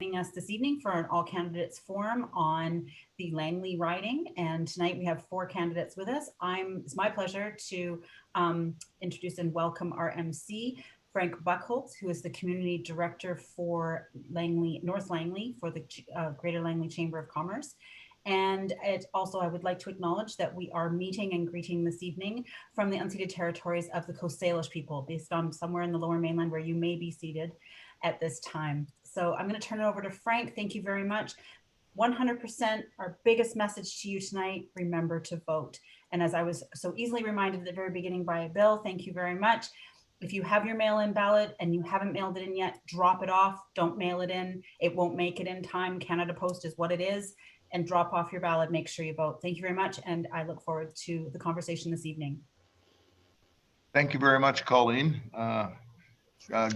Joining us this evening for an all candidates forum on the Langley riding. And tonight we have four candidates with us. It's my pleasure to introduce and welcome our MC, Frank Buckholtz, who is the Community Director for Langley, North Langley for the Greater Langley Chamber of Commerce. And I would like to acknowledge that we are meeting and greeting this evening from the unceded territories of the Coast Salish people, based on somewhere in the Lower Mainland where you may be seated at this time. So I'm going to turn it over to Frank. Thank you very much. 100%, our biggest message to you tonight, remember to vote. And as I was so easily reminded at the very beginning by Bill, thank you very much. If you have your mail-in ballot and you haven't mailed it in yet, drop it off. Don't mail it in. It won't make it in time. Canada Post is what it is. And drop off your ballot. Make sure you vote. Thank you very much. And I look forward to the conversation this evening. Thank you very much, Colleen.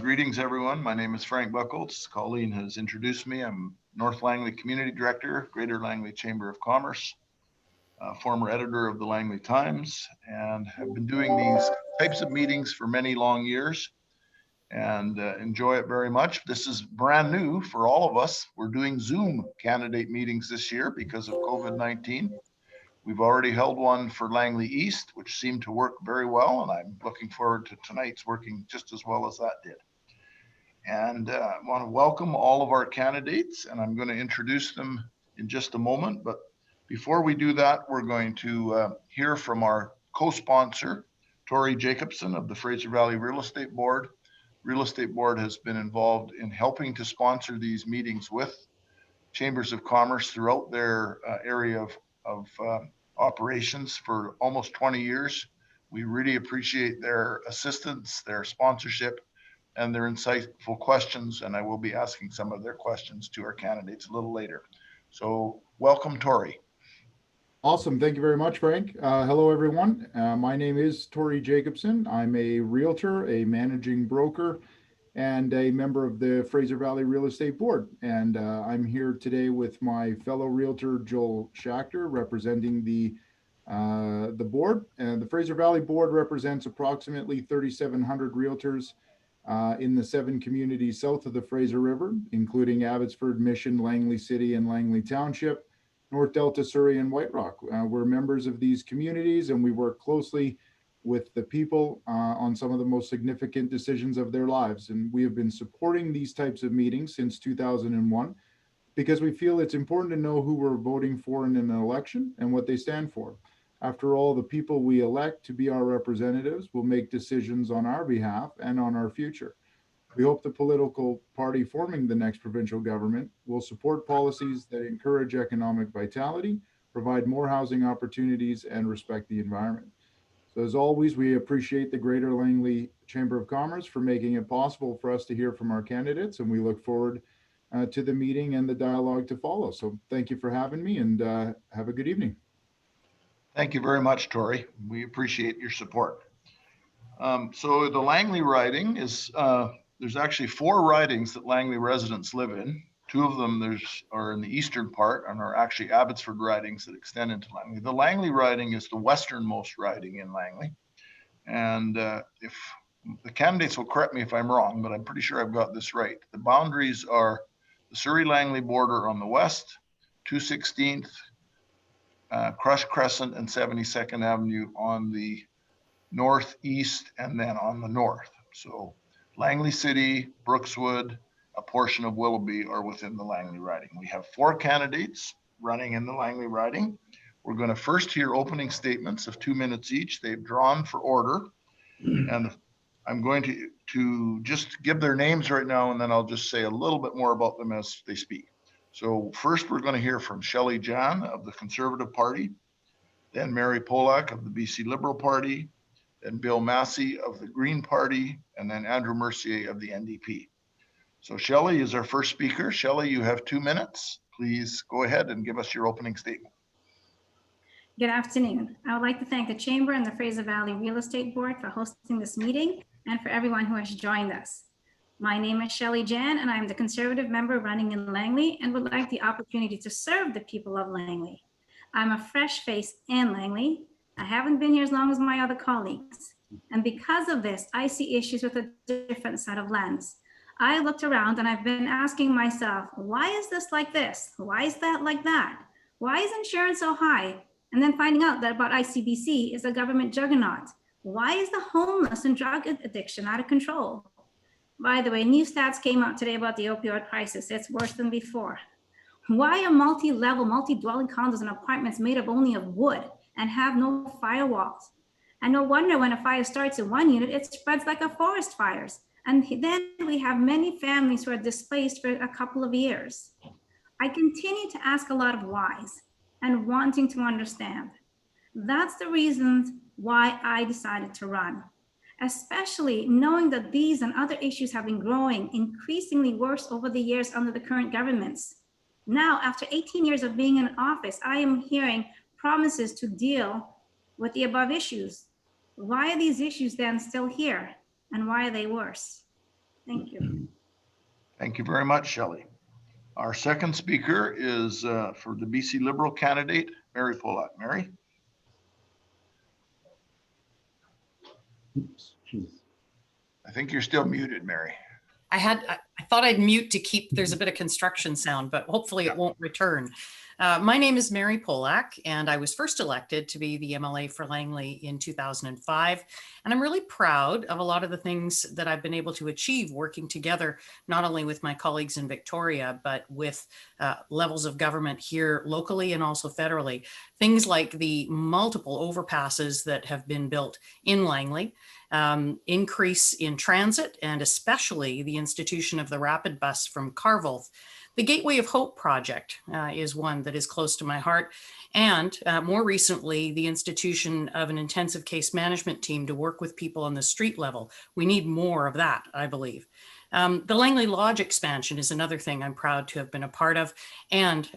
Greetings, everyone. My name is Frank Buckholtz. Colleen has introduced me. I'm North Langley Community Director, Greater Langley Chamber of Commerce, former editor of the Langley Times, and have been doing these types of meetings for many long years and enjoy it very much. This is brand new for all of us. We're doing Zoom candidate meetings this year because of COVID-19. We've already held one for Langley East, which seemed to work very well, and I'm looking forward to tonight's working just as well as that did. And I want to welcome all of our candidates, and I'm going to introduce them in just a moment. But before we do that, we're going to hear from our co-sponsor, Tori Jacobson of the Fraser Valley Real Estate Board. Real Estate Board has been involved in helping to sponsor these meetings with chambers of commerce throughout their area of operations for almost 20 years. We really appreciate their assistance, their sponsorship, and their insightful questions. And I will be asking some of their questions to our candidates a little later. So welcome, Tori. Awesome. Thank you very much, Frank. Hello, everyone. My name is Tori Jacobson. I'm a realtor, a managing broker, and a member of the Fraser Valley Real Estate Board. And I'm here today with my fellow realtor, Joel Schachter, representing the board. And the Fraser Valley Board represents approximately 3,700 realtors in the 7 communities south of the Fraser River, including Abbotsford, Mission, Langley City, and Langley Township, North Delta, Surrey, and White Rock. We're members of these communities, and we work closely with the people on some of the most significant decisions of their lives. And we have been supporting these types of meetings since 2001 because we feel it's important to know who we're voting for in an election and what they stand for. After all, the people we elect to be our representatives will make decisions on our behalf and on our future. We hope the political party forming the next provincial government will support policies that encourage economic vitality, provide more housing opportunities, and respect the environment. So as always, we appreciate the Greater Langley Chamber of Commerce for making it possible for us to hear from our candidates, and we look forward to the meeting and the dialogue to follow. So thank you for having me, and have a good evening. Thank you very much, Tori. We appreciate your support. So the Langley riding is, there's actually 4 ridings that Langley residents live in. 2 of them are in the eastern part and are actually Abbotsford ridings that extend into Langley. The Langley riding is the westernmost riding in Langley. And if the candidates will correct me if I'm wrong, but I'm pretty sure I've got this right. The boundaries are the Surrey-Langley border on the west, 216th, Crush Crescent and 72nd Avenue on the northeast, and then on the north. So Langley City, Brookswood, a portion of Willoughby are within the Langley riding. We have 4 candidates running in the Langley riding. We're going to first hear opening statements of 2 minutes each. They've drawn for order, and I'm going to just give their names right now, and then I'll just say a little bit more about them as they speak. So first, we're going to hear from Shelley Jan of the Conservative Party, then Mary Polak of the BC Liberal Party, then Bill Massey of the Green Party, and then Andrew Mercier of the NDP. So Shelley is our first speaker. Shelley, you have 2 minutes. Please go ahead and give us your opening statement. Good afternoon. I would like to thank the Chamber and the Fraser Valley Real Estate Board for hosting this meeting and for everyone who has joined us. My name is Shelley Jan, and I am the Conservative member running in Langley and would like the opportunity to serve the people of Langley. I'm a fresh face in Langley. I haven't been here as long as my other colleagues. And because of this, I see issues with a different set of lens. I looked around and I've been asking myself, why is this like this? Why is that like that? Why is insurance so high? And then finding out that about ICBC is a government juggernaut. Why is the homeless and drug addiction out of control? By the way, new stats came out today about the opioid crisis. It's worse than before. Why are multi-level, multi-dwelling condos and apartments made up only of wood and have no firewalls? And no wonder when a fire starts in one unit, it spreads like a forest fires. And then we have many families who are displaced for a couple of years. I continue to ask a lot of whys and wanting to understand. That's the reasons why I decided to run, especially knowing that these and other issues have been growing increasingly worse over the years under the current governments. Now, after 18 years of being in office, I am hearing promises to deal with the above issues. Why are these issues then still here? And why are they worse? Thank you. Thank you very much, Shelley. Our second speaker is for the BC Liberal candidate, Mary Polak. Mary? Oops, geez. I think you're still muted, Mary. I thought I'd mute to keep, there's a bit of construction sound, but hopefully it won't return. My name is Mary Polak, and I was first elected to be the MLA for Langley in 2005. And I'm really proud of a lot of the things that I've been able to achieve working together, not only with my colleagues in Victoria, but with levels of government here locally and also federally. Things like the multiple overpasses that have been built in Langley, increase in transit, and especially the institution of the rapid bus from Carvolth. The Gateway of Hope project is one that is close to my heart. And more recently, the institution of an intensive case management team to work with people on the street level. We need more of that, I believe. The Langley Lodge expansion is another thing I'm proud to have been a part of, and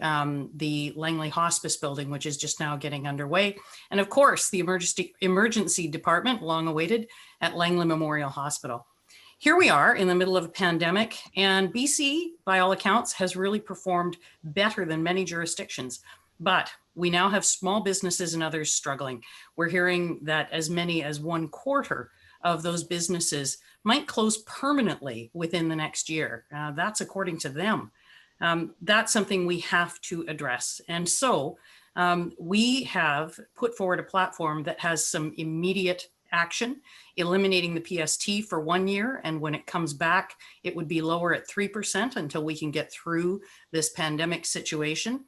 the Langley Hospice building, which is just now getting underway. And of course, the emergency department, long awaited, at Langley Memorial Hospital. Here we are in the middle of a pandemic, and BC, by all accounts, has really performed better than many jurisdictions. But we now have small businesses and others struggling. We're hearing that as many as 1/4 of those businesses might close permanently within the next year. That's according to them. That's something we have to address. And so we have put forward a platform that has some immediate action, eliminating the PST for 1 year. And when it comes back, it would be lower at 3% until we can get through this pandemic situation.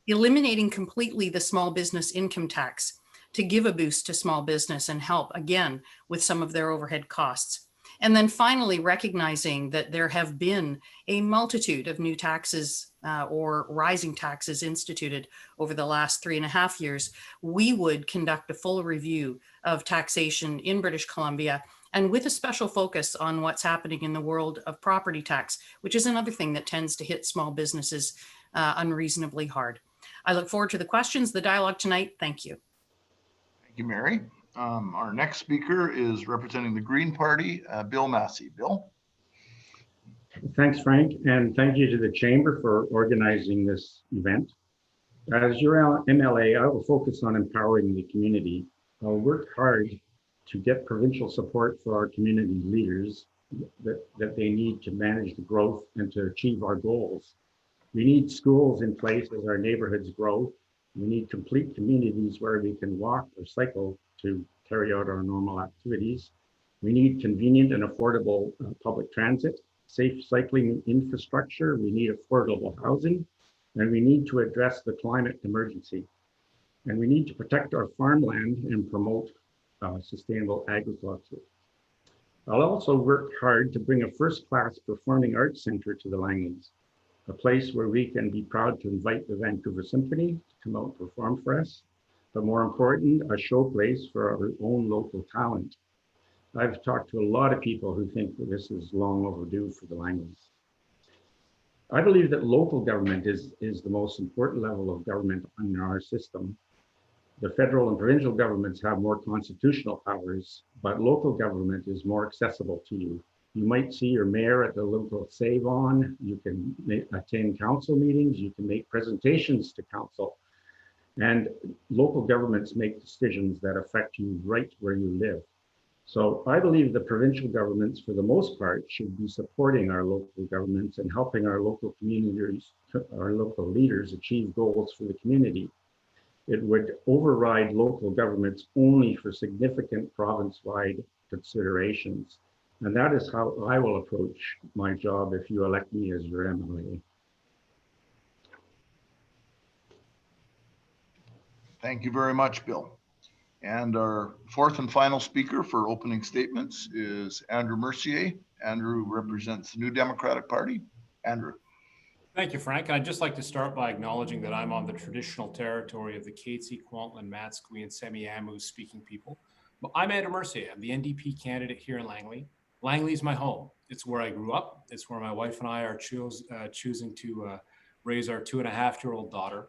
Eliminating completely the small business income tax to give a boost to small business and help again with some of their overhead costs. And then finally, recognizing that there have been a multitude of new taxes or rising taxes instituted over the last 3.5 years, we would conduct a full review of taxation in British Columbia, and with a special focus on what's happening in the world of property tax, which is another thing that tends to hit small businesses unreasonably hard. I look forward to the questions, the dialogue tonight. Thank you. Thank you, Mary. Our next speaker is representing the Green Party, Bill Massey. Bill? Thanks, Frank, and thank you to the Chamber for organizing this event. As your MLA, I will focus on empowering the community. I'll work hard to get provincial support for our community leaders that they need to manage the growth and to achieve our goals. We need schools in place as our neighborhoods grow. We need complete communities where we can walk or cycle to carry out our normal activities. We need convenient and affordable public transit, safe cycling infrastructure. We need affordable housing, and we need to address the climate emergency. And we need to protect our farmland and promote sustainable agriculture. I'll also work hard to bring a first-class performing arts center to the Langleys, a place where we can be proud to invite the Vancouver Symphony to come out and perform for us, but more important, a showplace for our own local talent. I've talked to a lot of people who think that this is long overdue for the Langleys. I believe that local government is the most important level of government in our system. The federal and provincial governments have more constitutional powers, but local government is more accessible to you. You might see your mayor at the local save-on, you can attend council meetings, you can make presentations to council, and local governments make decisions that affect you right where you live. So I believe the provincial governments, for the most part, should be supporting our local governments and helping our local communities, our local leaders achieve goals for the community. It would override local governments only for significant province-wide considerations. And that is how I will approach my job if you elect me as your MLA. Thank you very much, Bill. And our fourth and final speaker for opening statements is Andrew Mercier. Andrew represents the New Democratic Party. Andrew. Thank you, Frank. I'd just like to start by acknowledging that I'm on the traditional territory of the Katzie, Kwantlen, Matsqui, and Semiahmoo speaking people. But I'm Andrew Mercier. I'm the NDP candidate here in Langley. Langley is my home. It's where I grew up. It's where my wife and I are choosing to raise our 2.5-year-old daughter.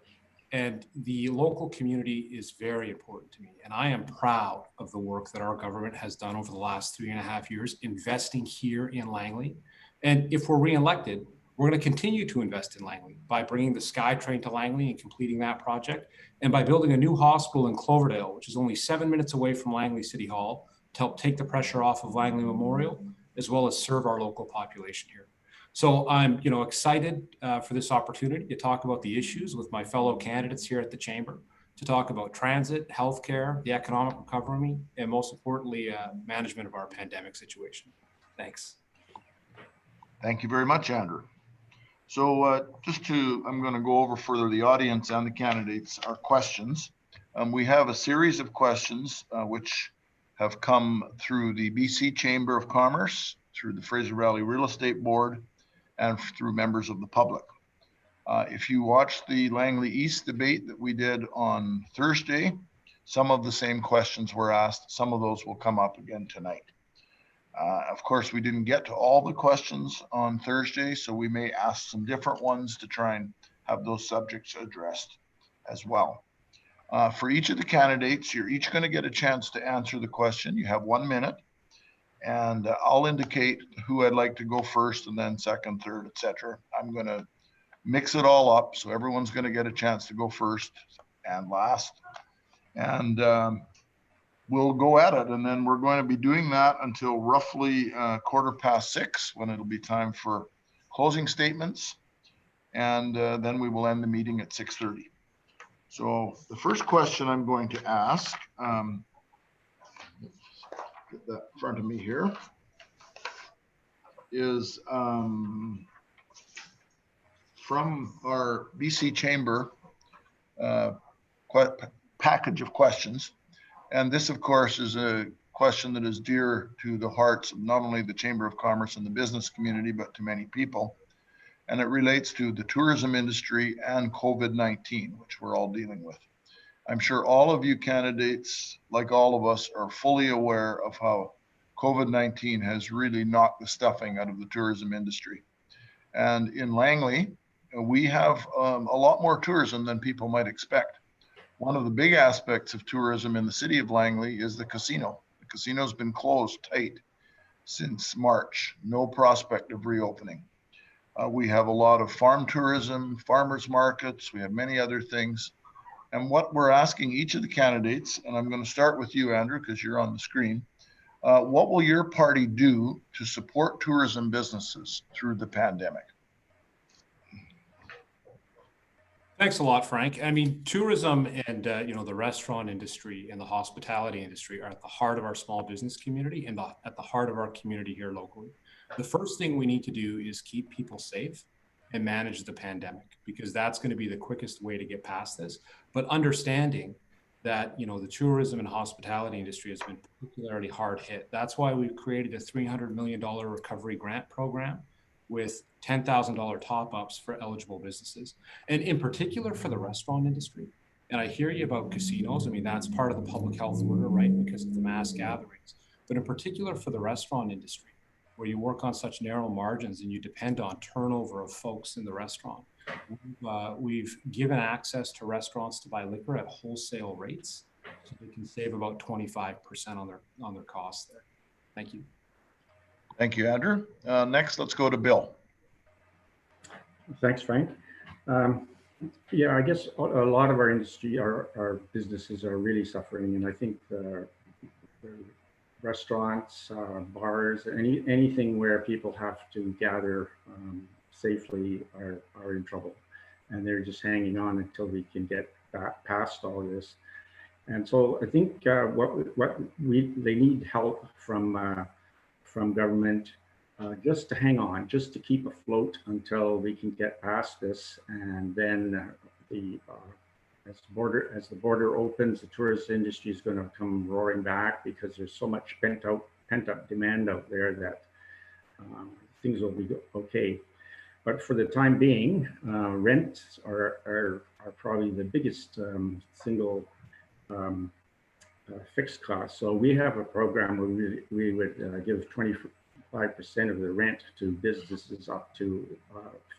And the local community is very important to me. And I am proud of the work that our government has done over the last 3.5 years, investing here in Langley. And if we're re-elected, we're going to continue to invest in Langley by bringing the SkyTrain to Langley and completing that project, and by building a new hospital in Cloverdale, which is only 7 minutes away from Langley City Hall, to help take the pressure off of Langley Memorial, as well as serve our local population here. So I'm excited for this opportunity to talk about the issues with my fellow candidates here at the Chamber, to talk about transit, healthcare, the economic recovery, and most importantly, management of our pandemic situation. Thanks. Thank you very much, Andrew. So I'm going to go over for the audience and the candidates our questions. We have a series of questions which have come through the BC Chamber of Commerce, through the Fraser Valley Real Estate Board, and through members of the public. If you watched the Langley East debate that we did on Thursday, some of the same questions were asked. Some of those will come up again tonight. Of course, we didn't get to all the questions on Thursday, so we may ask some different ones to try and have those subjects addressed as well. For each of the candidates, you're each going to get a chance to answer the question. You have 1 minute, and I'll indicate who I'd like to go first, and then second, third, etc. I'm going to mix it all up, so everyone's going to get a chance to go first and last. And we'll go at it, and then we're going to be doing that until roughly 6:15, when it'll be time for closing statements, and then we will end the meeting at 6:30. So the first question I'm going to ask, get that in front of me here, is from our BC Chamber package of questions. And this, of course, is a question that is dear to the hearts of not only the Chamber of Commerce and the business community, but to many people. And it relates to the tourism industry and COVID-19, which we're all dealing with. I'm sure all of you candidates, like all of us, are fully aware of how COVID-19 has really knocked the stuffing out of the tourism industry. And in Langley, we have a lot more tourism than people might expect. One of the big aspects of tourism in the city of Langley is the casino. The casino's been closed tight since March, no prospect of reopening. We have a lot of farm tourism, farmers markets, we have many other things. And what we're asking each of the candidates, and I'm going to start with you, Andrew, because you're on the screen, what will your party do to support tourism businesses through the pandemic? Thanks a lot, Frank. I mean, tourism and the restaurant industry and the hospitality industry are at the heart of our small business community and at the heart of our community here locally. The first thing we need to do is keep people safe and manage the pandemic, because that's going to be the quickest way to get past this. But understanding that the tourism and hospitality industry has been particularly hard hit. That's why we've created a $300 million recovery grant program with $10,000 top-ups for eligible businesses. And in particular for the restaurant industry, and I hear you about casinos, I mean, that's part of the public health order, right, because of the mass gatherings. But in particular for the restaurant industry, where you work on such narrow margins and you depend on turnover of folks in the restaurant, we've given access to restaurants to buy liquor at wholesale rates, so they can save about 25% on their costs there. Thank you. Thank you, Andrew. Next, let's go to Bill. Thanks, Frank. Yeah, I guess a lot of our industry, our businesses are really suffering, and I think restaurants, bars, anything where people have to gather safely are in trouble, and they're just hanging on until we can get past all this. And so I think they need help from government, just to hang on, just to keep afloat until we can get past this, and then as the border opens, the tourist industry is going to come roaring back because there's so much pent up demand out there that things will be okay. But for the time being, rents are probably the biggest single fixed cost. So we have a program where we would give 25% of the rent to businesses up to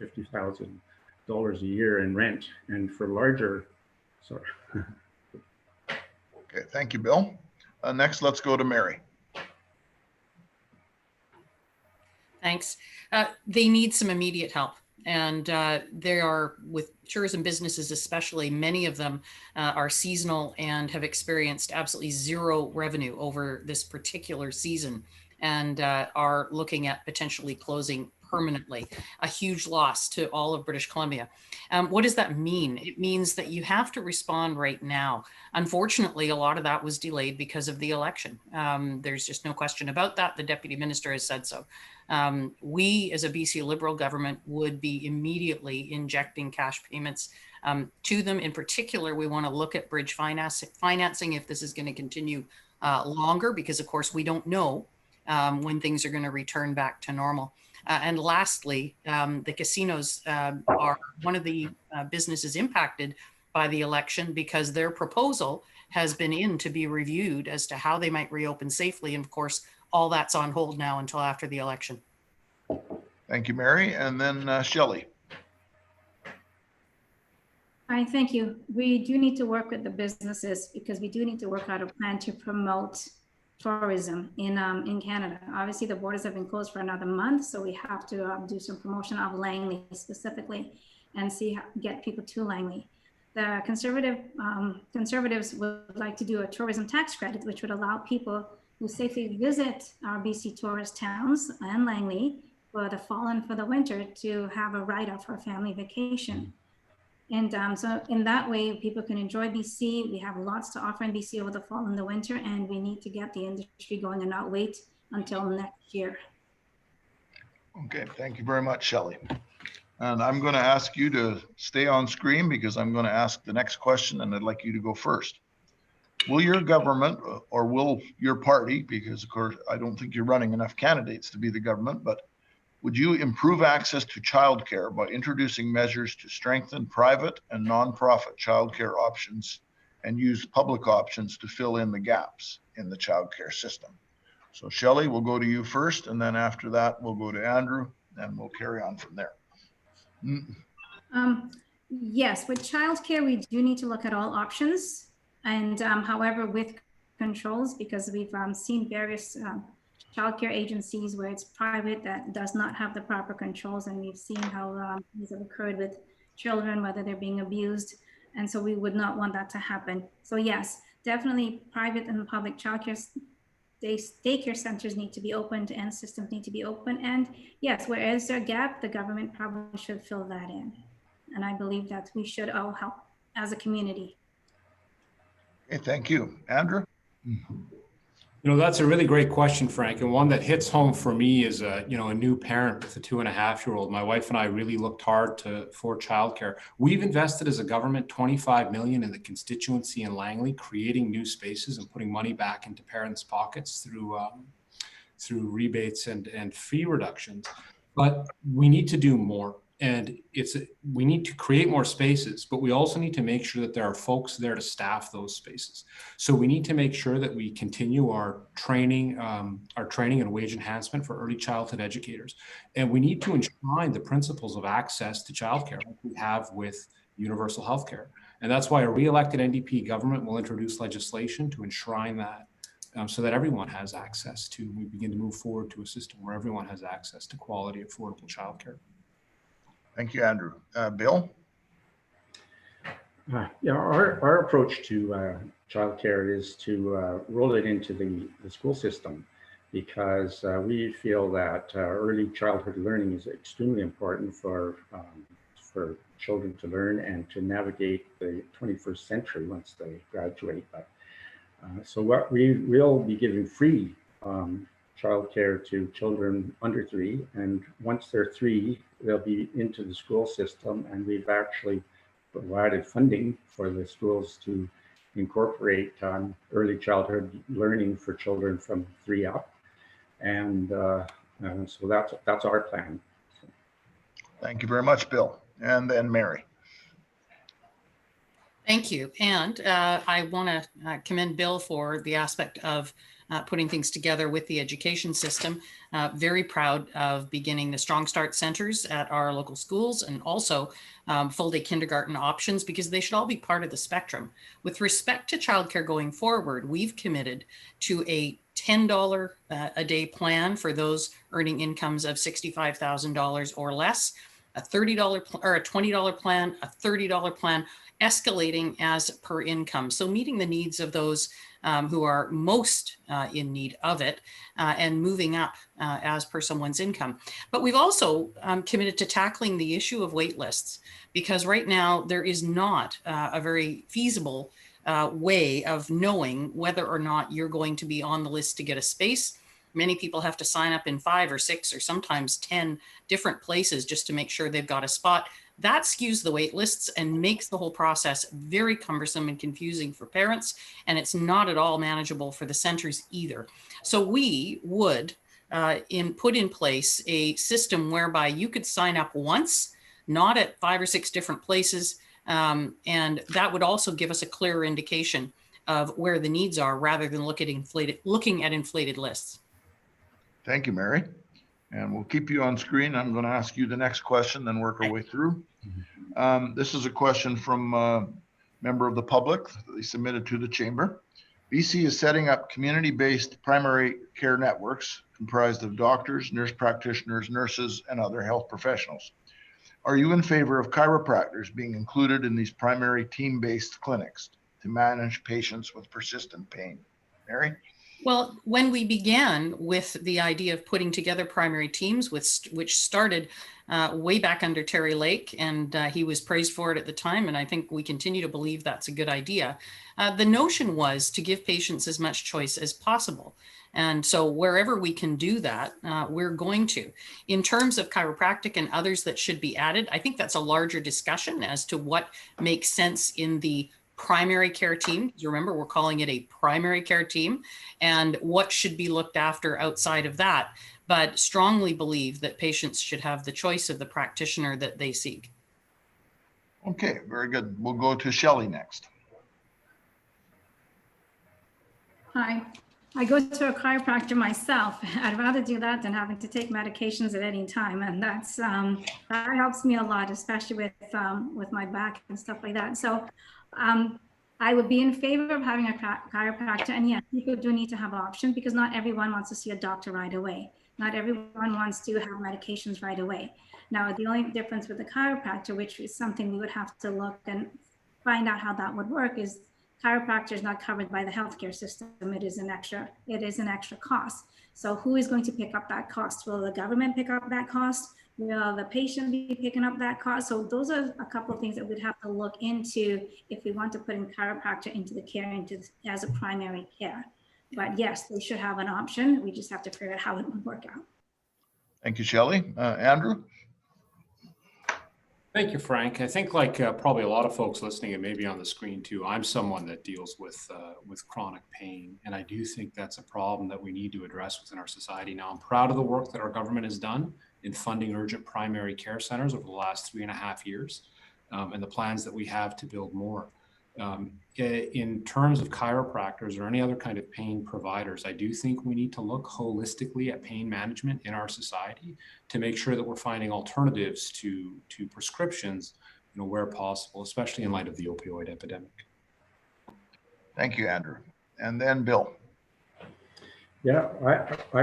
$50,000 a year in rent, and for larger. Sorry. Okay, thank you, Bill. Next, let's go to Mary. Thanks. They need some immediate help. And they are, with tourism businesses especially, many of them are seasonal and have experienced absolutely zero revenue over this particular season, and are looking at potentially closing permanently, a huge loss to all of British Columbia. What does that mean? It means that you have to respond right now. Unfortunately, a lot of that was delayed because of the election. There's just no question about that. The Deputy Minister has said so. We, as a BC Liberal government, would be immediately injecting cash payments to them. In particular, we want to look at bridge financing if this is going to continue longer, because of course we don't know when things are going to return back to normal. And lastly, the casinos are one of the businesses impacted by the election, because their proposal has been in to be reviewed as to how they might reopen safely. And of course, all that's on hold now until after the election. Thank you, Mary. And then Shelley. Hi, thank you. We do need to work with the businesses, because we do need to work out a plan to promote tourism in Canada. Obviously, the borders have been closed for another month, so we have to do some promotion of Langley specifically, and get people to Langley. The conservatives would like to do a tourism tax credit, which would allow people who safely visit our BC tourist towns and Langley for the fall and for the winter to have a write-off for a family vacation. And so in that way, people can enjoy BC. We have lots to offer in BC over the fall and the winter, and we need to get the industry going and not wait until next year. Okay, thank you very much, Shelley. And I'm going to ask you to stay on screen, because I'm going to ask the next question, and I'd like you to go first. Will your government, or will your party, because of course I don't think you're running enough candidates to be the government, but would you improve access to childcare by introducing measures to strengthen private and nonprofit childcare options and use public options to fill in the gaps in the childcare system? So Shelley, we'll go to you first, and then after that, we'll go to Andrew, and we'll carry on from there. Yes, with childcare, we do need to look at all options, and however, with controls, because we've seen various childcare agencies where it's private that does not have the proper controls, and we've seen how these have occurred with children, whether they're being abused, and so we would not want that to happen. So yes, definitely private and public childcare daycare centers need to be opened, and systems need to be open. And yes, where is there a gap, the government probably should fill that in. And I believe that we should all help as a community. Okay, thank you. Andrew? You know, that's a really great question, Frank, and one that hits home for me as a new parent with a 2.5-year-old. My wife and I really looked hard for childcare. We've invested as a government $25 million in the constituency in Langley, creating new spaces and putting money back into parents' pockets through rebates and fee reductions. But we need to do more. And we need to create more spaces, but we also need to make sure that there are folks there to staff those spaces. So we need to make sure that we continue our training and wage enhancement for early childhood educators. And we need to enshrine the principles of access to childcare like we have with universal healthcare. And that's why a re-elected NDP government will introduce legislation to enshrine that, so that everyone has access to, we begin to move forward to a system where everyone has access to quality, affordable childcare. Thank you, Andrew. Bill? Yeah, our approach to childcare is to roll it into the school system, because we feel that early childhood learning is extremely important for children to learn and to navigate the 21st century once they graduate. But, so what we'll be giving free childcare to children under 3, and once they're 3, they'll be into the school system, and we've actually provided funding for the schools to incorporate early childhood learning for children from 3 up, and so that's our plan. Thank you very much, Bill. And then Mary. Thank you. And I want to commend Bill for the aspect of putting things together with the education system. Very proud of beginning the Strong Start centers at our local schools, and also full day kindergarten options, because they should all be part of the spectrum. With respect to childcare going forward, we've committed to a $10 a day plan for those earning incomes of $65,000 or less, a $30 or a $20 plan, a $30 plan, escalating as per income. So meeting the needs of those who are most in need of it, and moving up as per someone's income. But we've also committed to tackling the issue of wait lists, because right now there is not a very feasible way of knowing whether or not you're going to be on the list to get a space. Many people have to sign up in 5 or 6 or sometimes 10 different places just to make sure they've got a spot. That skews the wait lists and makes the whole process very cumbersome and confusing for parents, and it's not at all manageable for the centers either. So we would put in place a system whereby you could sign up once, not at 5 or 6 different places, and that would also give us a clearer indication of where the needs are, rather than looking at inflated lists. Thank you, Mary. And we'll keep you on screen. I'm going to ask you the next question, then work our way through. This is a question from a member of the public that they submitted to the chamber. BC is setting up community-based primary care networks comprised of doctors, nurse practitioners, nurses, and other health professionals. Are you in favor of chiropractors being included in these primary team-based clinics to manage patients with persistent pain? Mary? Well, when we began with the idea of putting together primary teams, which started way back under Terry Lake, and he was praised for it at the time, and I think we continue to believe that's a good idea. The notion was to give patients as much choice as possible. And so wherever we can do that, we're going to. In terms of chiropractic and others that should be added, I think that's a larger discussion as to what makes sense in the primary care team. Remember, we're calling it a primary care team, and what should be looked after outside of that, but strongly believe that patients should have the choice of the practitioner that they seek. Okay, very good. We'll go to Shelley next. Hi, I go to a chiropractor myself. I'd rather do that than having to take medications at any time, and that's that helps me a lot, especially with my back and stuff like that. So I would be in favor of having a chiropractor, and yes, people do need to have options, because not everyone wants to see a doctor right away. Not everyone wants to have medications right away. Now, the only difference with the chiropractor, which is something we would have to look and find out how that would work, is chiropractor is not covered by the healthcare system. It is an extra cost. So who is going to pick up that cost? Will the government pick up that cost? Will the patient be picking up that cost? So those are a couple of things that we'd have to look into if we want to put in chiropractor into the care, as a primary care. But yes, they should have an option. We just have to figure out how it would work out. Thank you, Shelley. Andrew? Thank you, Frank. I think, like probably a lot of folks listening and maybe on the screen too, I'm someone that deals with chronic pain, and I do think that's a problem that we need to address within our society. Now, I'm proud of the work that our government has done in funding urgent primary care centers over the last 3.5 years, and the plans that we have to build more. In terms of chiropractors or any other kind of pain providers, I do think we need to look holistically at pain management in our society to make sure that we're finding alternatives to prescriptions, where possible, especially in light of the opioid epidemic. Thank you, Andrew. And then Bill. Yeah, I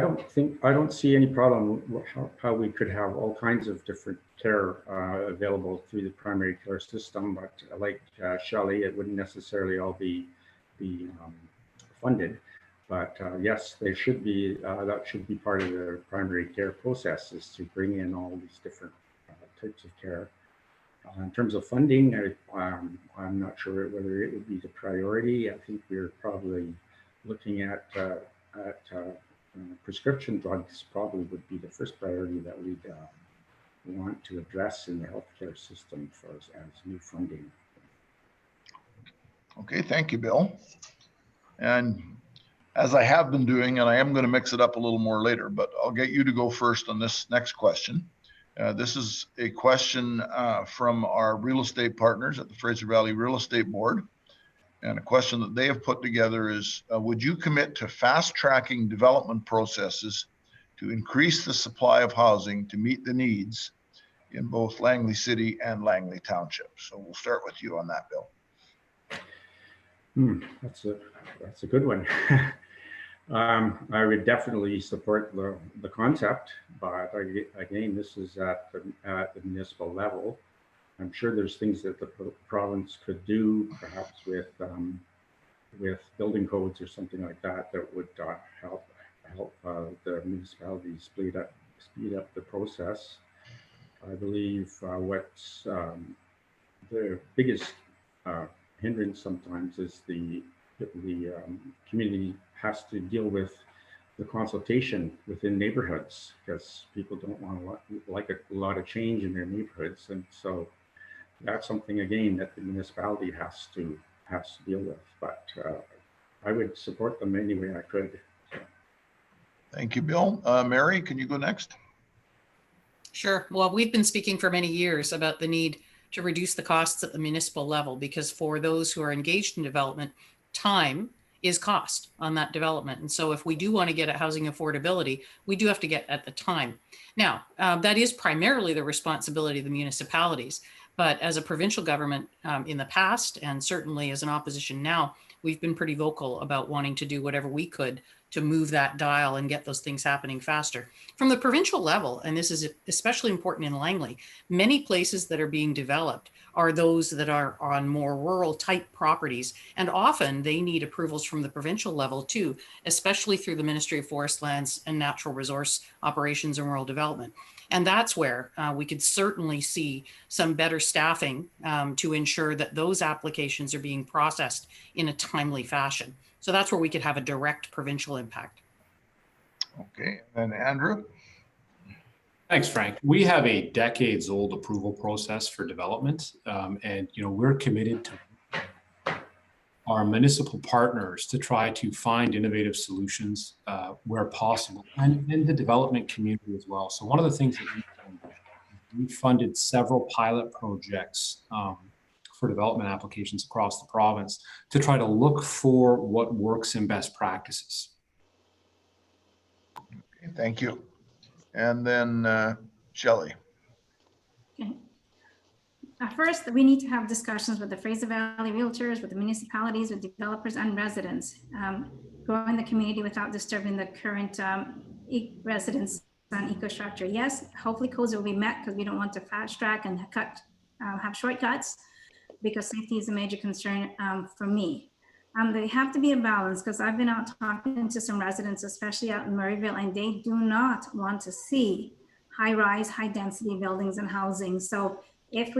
don't see any problem how we could have all kinds of different care available through the primary care system, but like Shelley, it wouldn't necessarily all be be funded. But yes, they should be, that should be part of the primary care process, is to bring in all these different types of care. In terms of funding, I'm not sure whether it would be the priority. I think we're probably looking at prescription drugs probably would be the first priority that we'd want to address in the healthcare system as new funding. Okay, thank you, Bill. And as I have been doing, and I am going to mix it up a little more later, but I'll get you to go first on this next question. This is a question from our real estate partners at the Fraser Valley Real Estate Board. And a question that they have put together is, would you commit to fast tracking development processes to increase the supply of housing to meet the needs in both Langley City and Langley Township? So we'll start with you on that, Bill. That's a good one. I would definitely support the concept, but again, this is at the municipal level. I'm sure there's things that the province could do, perhaps with building codes or something like that, that would help the municipalities speed up the process. I believe what's the biggest hindrance sometimes is the community has to deal with the consultation within neighborhoods, because people don't want a lot of change in their neighborhoods, and so that's something again that the municipality has to deal with. But I would support them any way I could. Thank you, Bill. Mary, can you go next? Sure. Well, we've been speaking for many years about the need to reduce the costs at the municipal level, because for those who are engaged in development, time is cost on that development. And so if we do want to get at housing affordability, we do have to get at the time. Now, that is primarily the responsibility of the municipalities. But as a provincial government in the past, and certainly as an opposition now, we've been pretty vocal about wanting to do whatever we could to move that dial and get those things happening faster. From the provincial level, and this is especially important in Langley, many places that are being developed are those that are on more rural type properties. And often they need approvals from the provincial level too, especially through the Ministry of Forest Lands and Natural Resource Operations and Rural Development. And that's where we could certainly see some better staffing to ensure that those applications are being processed in a timely fashion. So that's where we could have a direct provincial impact. Okay, and Andrew? Thanks, Frank. We have a decades-old approval process for development, and we're committed to our municipal partners to try to find innovative solutions where possible, and in the development community as well. So one of the things that we funded several pilot projects for development applications across the province to try to look for what works in best practices. Okay, thank you. And then Shelley. Okay. First, we need to have discussions with the Fraser Valley Realtors, with the municipalities, with developers and residents, growing the community without disturbing the current residents and ecostructure. Yes, hopefully codes will be met, because we don't want to fast track and have shortcuts, because safety is a major concern for me. They have to be a balance, because I've been out talking to some residents, especially out in Murrayville, and they do not want to see high-rise, high-density buildings and housing. So if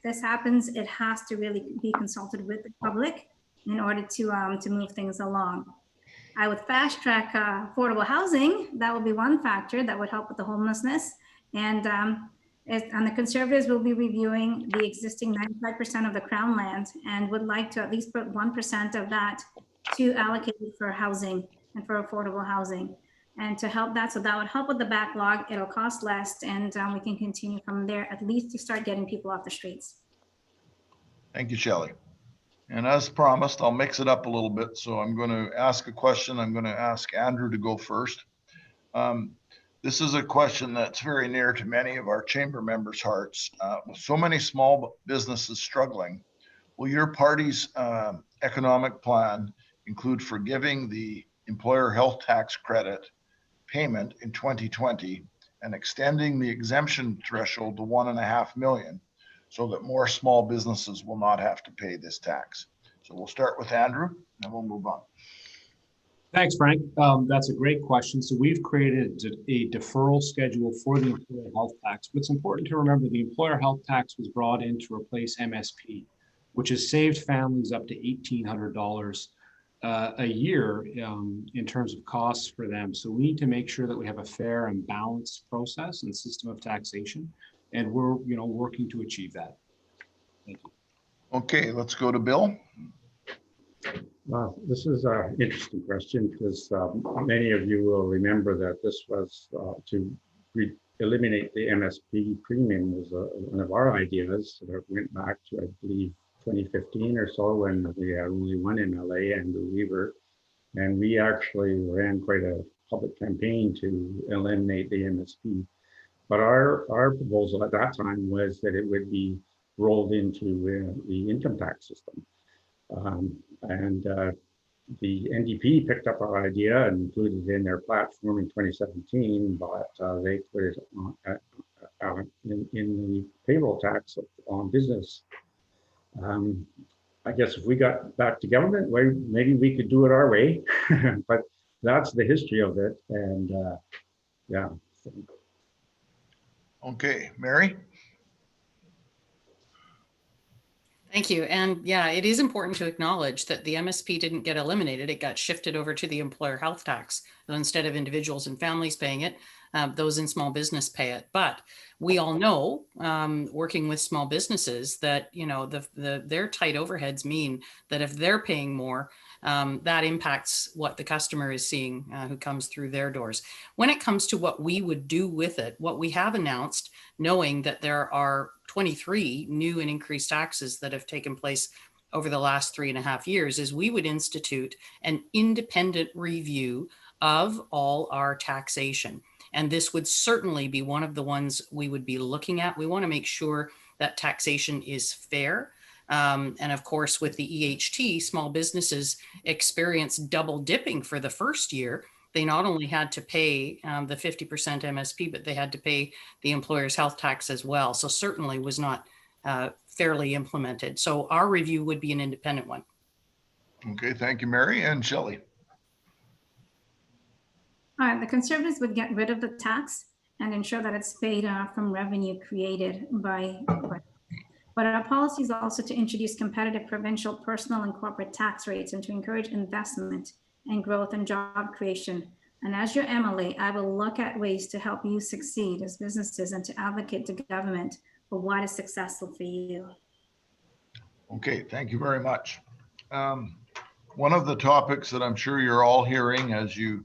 this happens, it has to really be consulted with the public in order to move things along. I would fast track affordable housing. That would be one factor that would help with the homelessness. And the Conservatives will be reviewing the existing 95% of the Crown land, and would like to at least put 1% of that to allocate for housing and for affordable housing. And to help that, so that would help with the backlog. It'll cost less, and we can continue from there, at least to start getting people off the streets. Thank you, Shelley. And as promised, I'll mix it up a little bit. So I'm going to ask a question. I'm going to ask Andrew to go first. This is a question that's very near to many of our chamber members' hearts. With so many small businesses struggling, will your party's economic plan include forgiving the employer health tax credit payment in 2020 and extending the exemption threshold to 1.5 million, so that more small businesses will not have to pay this tax? So we'll start with Andrew, and then we'll move on. Thanks, Frank. That's a great question. So we've created a deferral schedule for the employer health tax. What's important to remember, the employer health tax was brought in to replace MSP, which has saved families up to $1,800 a year in terms of costs for them. So we need to make sure that we have a fair and balanced process and system of taxation, and we're working to achieve that. Thank you. Okay, let's go to Bill. Well, this is an interesting question because many of you will remember that this was to eliminate the MSP premium was one of our ideas that went back to, I believe, 2015 or so, when we had only one MLA, Andrew Weaver, and we actually ran quite a public campaign to eliminate the MSP. But our proposal at that time was that it would be rolled into the income tax system. The NDP picked up our idea and included it in their platform in 2017, but they put it in the payroll tax on business. I guess if we got back to government, maybe we could do it our way, but that's the history of it. And yeah. Okay, Mary. Thank you. And yeah, it is important to acknowledge that the MSP didn't get eliminated. It got shifted over to the employer health tax. So instead of individuals and families paying it, those in small business pay it. But we all know, working with small businesses, that their tight overheads mean that if they're paying more, that impacts what the customer is seeing who comes through their doors. When it comes to what we would do with it, what we have announced, knowing that there are 23 new and increased taxes that have taken place over the last 3.5 years, is we would institute an independent review of all our taxation. And this would certainly be one of the ones we would be looking at. We want to make sure that taxation is fair. And of course, with the EHT, small businesses experience double dipping for the first year. They not only had to pay the 50% MSP, but they had to pay the employer's health tax as well. So certainly was not fairly implemented. So our review would be an independent one. Okay, thank you, Mary. And Shelley. The Conservatives would get rid of the tax and ensure that it's paid from revenue created by. But our policy is also to introduce competitive provincial, personal, and corporate tax rates and to encourage investment and growth and job creation. And as your MLA, I will look at ways to help you succeed as businesses and to advocate to government for what is successful for you. Okay, thank you very much. One of the topics that I'm sure you're all hearing as you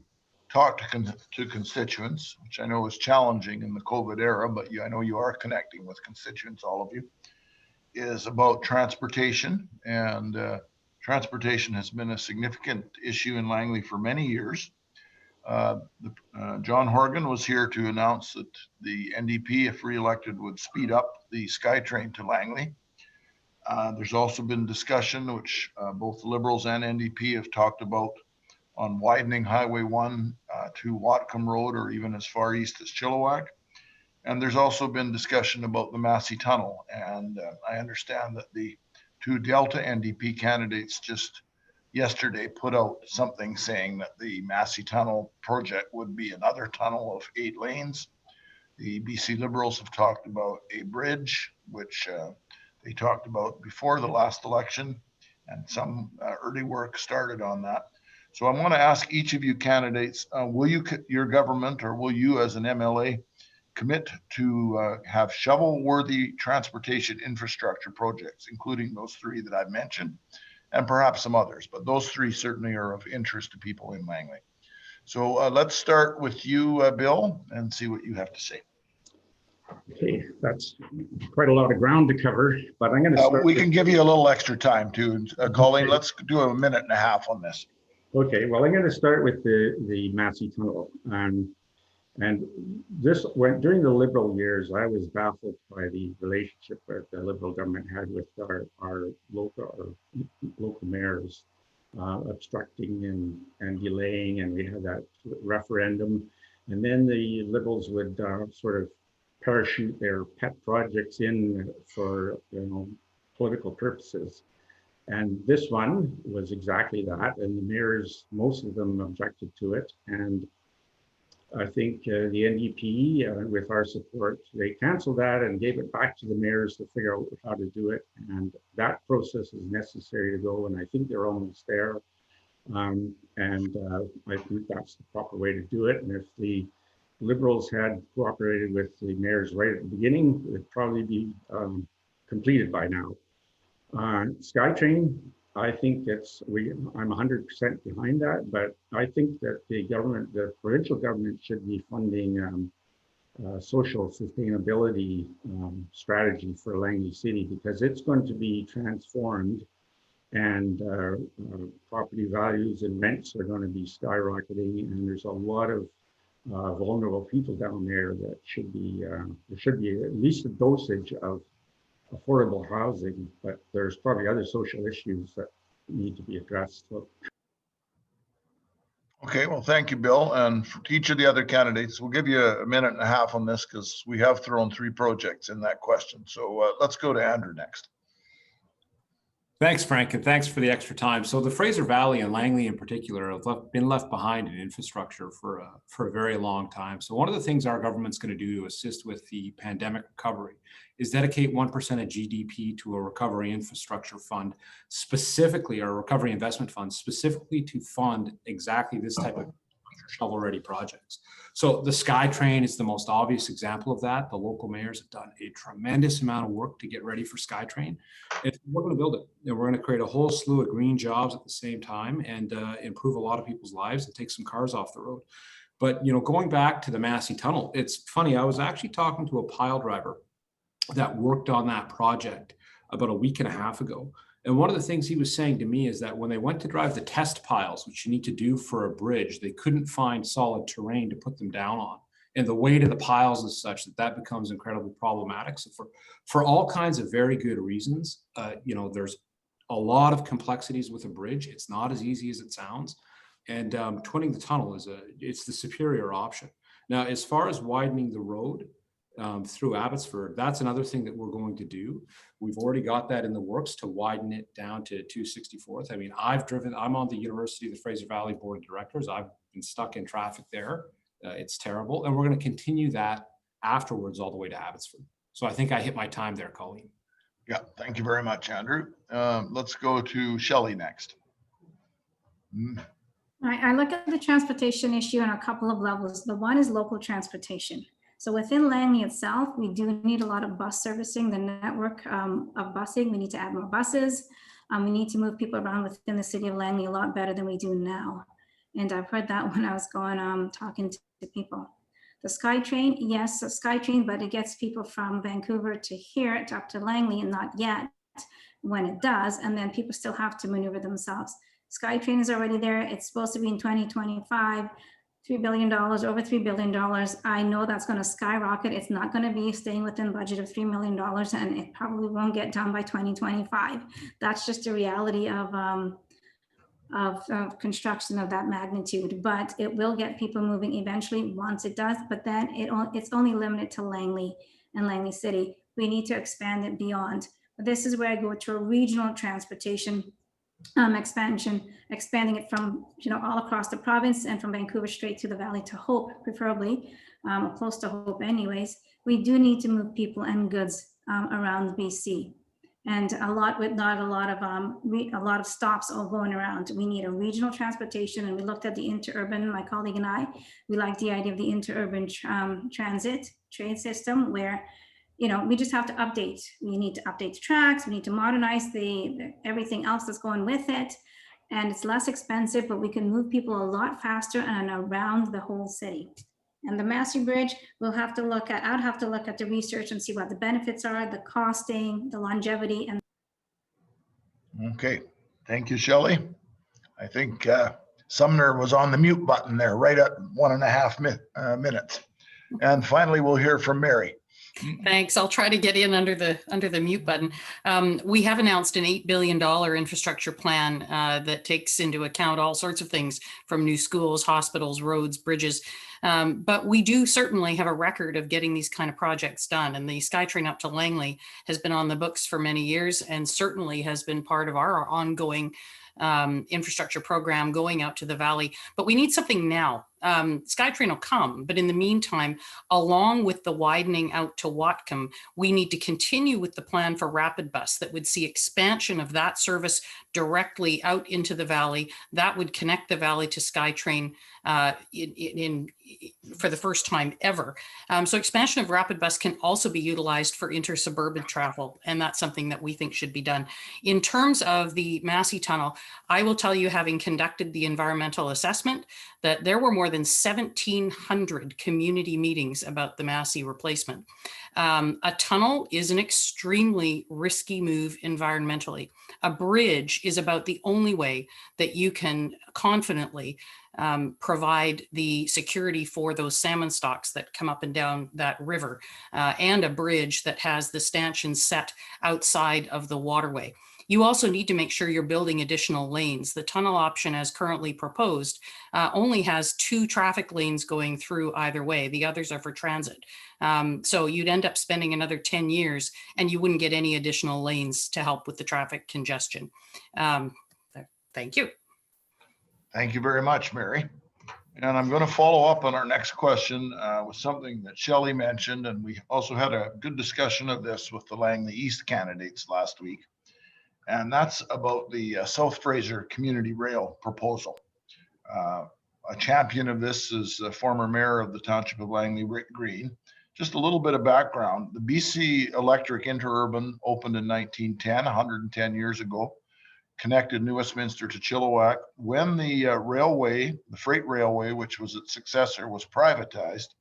talk to constituents, which I know is challenging in the COVID era, but I know you are connecting with constituents, all of you, is about transportation. And transportation has been a significant issue in Langley for many years. John Horgan was here to announce that the NDP, if re-elected, would speed up the SkyTrain to Langley. There's also been discussion, which both the Liberals and NDP have talked about, on widening Highway 1 to Whatcom Road or even as far east as Chilliwack. And there's also been discussion about the Massey Tunnel. And I understand that the two Delta NDP candidates just yesterday put out something saying that the Massey Tunnel project would be another tunnel of 8 lanes. The BC Liberals have talked about a bridge, which they talked about before the last election, and some early work started on that. So I want to ask each of you candidates, will your government, or will you as an MLA, commit to have shovel-worthy transportation infrastructure projects, including those 3 that I've mentioned, and perhaps some others, but those 3 certainly are of interest to people in Langley. So let's start with you, Bill, and see what you have to say. Okay, that's quite a lot of ground to cover, but I'm going to start. We can give you a little extra time too. Colleen, let's do 1.5 minutes on this. Okay, well, I'm going to start with the Massey Tunnel. And this went during the Liberal years. I was baffled by the relationship that the Liberal government had with our local mayors, obstructing and delaying, and we had that referendum. And then the Liberals would sort of parachute their pet projects in for political purposes. And this one was exactly that. And the mayors, most of them objected to it. And I think the NDP, with our support, they canceled that and gave it back to the mayors to figure out how to do it. And that process is necessary to go. And I think they're almost there. I think that's the proper way to do it. And if the Liberals had cooperated with the mayors right at the beginning, it would probably be completed by now. SkyTrain, I think I'm 100% behind that, but I think that the provincial government should be funding social sustainability strategy for Langley City, because it's going to be transformed, and property values and rents are going to be skyrocketing, and there's a lot of vulnerable people down there that there should be at least a dosage of affordable housing, but there's probably other social issues that need to be addressed. So. Okay, well, thank you, Bill. And for each of the other candidates, we'll give you a minute and a half on this because we have thrown 3 projects in that question. So let's go to Andrew next. Thanks, Frank, and thanks for the extra time. So the Fraser Valley and Langley in particular have been left behind in infrastructure for a very long time. So one of the things our government's going to do to assist with the pandemic recovery is dedicate 1% of GDP to a recovery infrastructure fund, specifically, or recovery investment fund, specifically to fund exactly this type of shovel-ready projects. So the SkyTrain is the most obvious example of that. The local mayors have done a tremendous amount of work to get ready for SkyTrain. We're going to build it, and we're going to create a whole slew of green jobs at the same time, and improve a lot of people's lives and take some cars off the road. But going back to the Massey Tunnel, it's funny. I was actually talking to a pile driver that worked on that project about a week and a half ago. And one of the things he was saying to me is that when they went to drive the test piles, which you need to do for a bridge, they couldn't find solid terrain to put them down on. And the weight of the piles is such that becomes incredibly problematic. So for all kinds of very good reasons, there's a lot of complexities with a bridge. It's not as easy as it sounds. And twinning the tunnel it's the superior option. Now, as far as widening the road, through Abbotsford, that's another thing that we're going to do. We've already got that in the works to widen it down to 264th. I mean, I'm on the University of the Fraser Valley Board of Directors. I've been stuck in traffic there. It's terrible. And we're going to continue that afterwards all the way to Abbotsford. So I think I hit my time there, Colleen. Yeah, thank you very much, Andrew. Let's go to Shelley next. I look at the transportation issue on a couple of levels. The one is local transportation. So within Langley itself, we do need a lot of bus servicing, the network of busing. We need to add more buses. We need to move people around within the city of Langley a lot better than we do now. And I've heard that when I was going talking to people. The SkyTrain, yes, the SkyTrain, but it gets people from Vancouver to here, up to Langley, and not yet when it does. And then people still have to maneuver themselves. SkyTrain is already there. It's supposed to be in 2025. $3 billion, over $3 billion. I know that's going to skyrocket. It's not going to be staying within budget of $3 million, and it probably won't get done by 2025. That's just a reality of construction of that magnitude, but it will get people moving eventually once it does, but then it's only limited to Langley and Langley City. We need to expand it beyond. But this is where I go to a regional transportation expanding it from all across the province and from Vancouver straight to the valley to Hope, preferably close to Hope anyways. We do need to move people and goods around BC, and a lot of stops all going around. We need a regional transportation, and we looked at the interurban. My colleague and I, we like the idea of the interurban transit trade system where we just have to update. We need to update the tracks. We need to modernize the everything else that's going with it. And it's less expensive, but we can move people a lot faster and around the whole city. And the Massey Bridge, I'd have to look at the research and see what the benefits are, the costing, the longevity. And Okay, thank you, Shelley. I think Sumner was on the mute button there, right at 1.5 minutes. And finally, we'll hear from Mary. Thanks. I'll try to get in under the mute button. We have announced an $8 billion infrastructure plan that takes into account all sorts of things from new schools, hospitals, roads, bridges. But we do certainly have a record of getting these kind of projects done. And the SkyTrain up to Langley has been on the books for many years and certainly has been part of our ongoing infrastructure program going out to the valley. But we need something now. SkyTrain will come, but in the meantime, along with the widening out to Whatcom, we need to continue with the plan for Rapid Bus that would see expansion of that service directly out into the valley. That would connect the valley to SkyTrain for the first time ever. So expansion of Rapid Bus can also be utilized for intersuburban travel, and that's something that we think should be done. In terms of the Massey Tunnel, I will tell you, having conducted the environmental assessment, that there were more than 1,700 community meetings about the Massey replacement. A tunnel is an extremely risky move environmentally. A bridge is about the only way that you can confidently provide the security for those salmon stocks that come up and down that river, and a bridge that has the stanchions set outside of the waterway. You also need to make sure you're building additional lanes. The tunnel option as currently proposed only has 2 traffic lanes going through either way. The others are for transit. So you'd end up spending another 10 years and you wouldn't get any additional lanes to help with the traffic congestion. Thank you. Thank you very much, Mary. And I'm going to follow up on our next question with something that Shelley mentioned, and we also had a good discussion of this with the Langley East candidates last week. And that's about the South Fraser Community Rail proposal. A champion of this is the former mayor of the Township of Langley, Rick Green. Just a little bit of background. The BC Electric Interurban opened in 1910, 110 years ago, connected New Westminster to Chilliwack. When the railway, the freight railway, which was its successor, was privatized,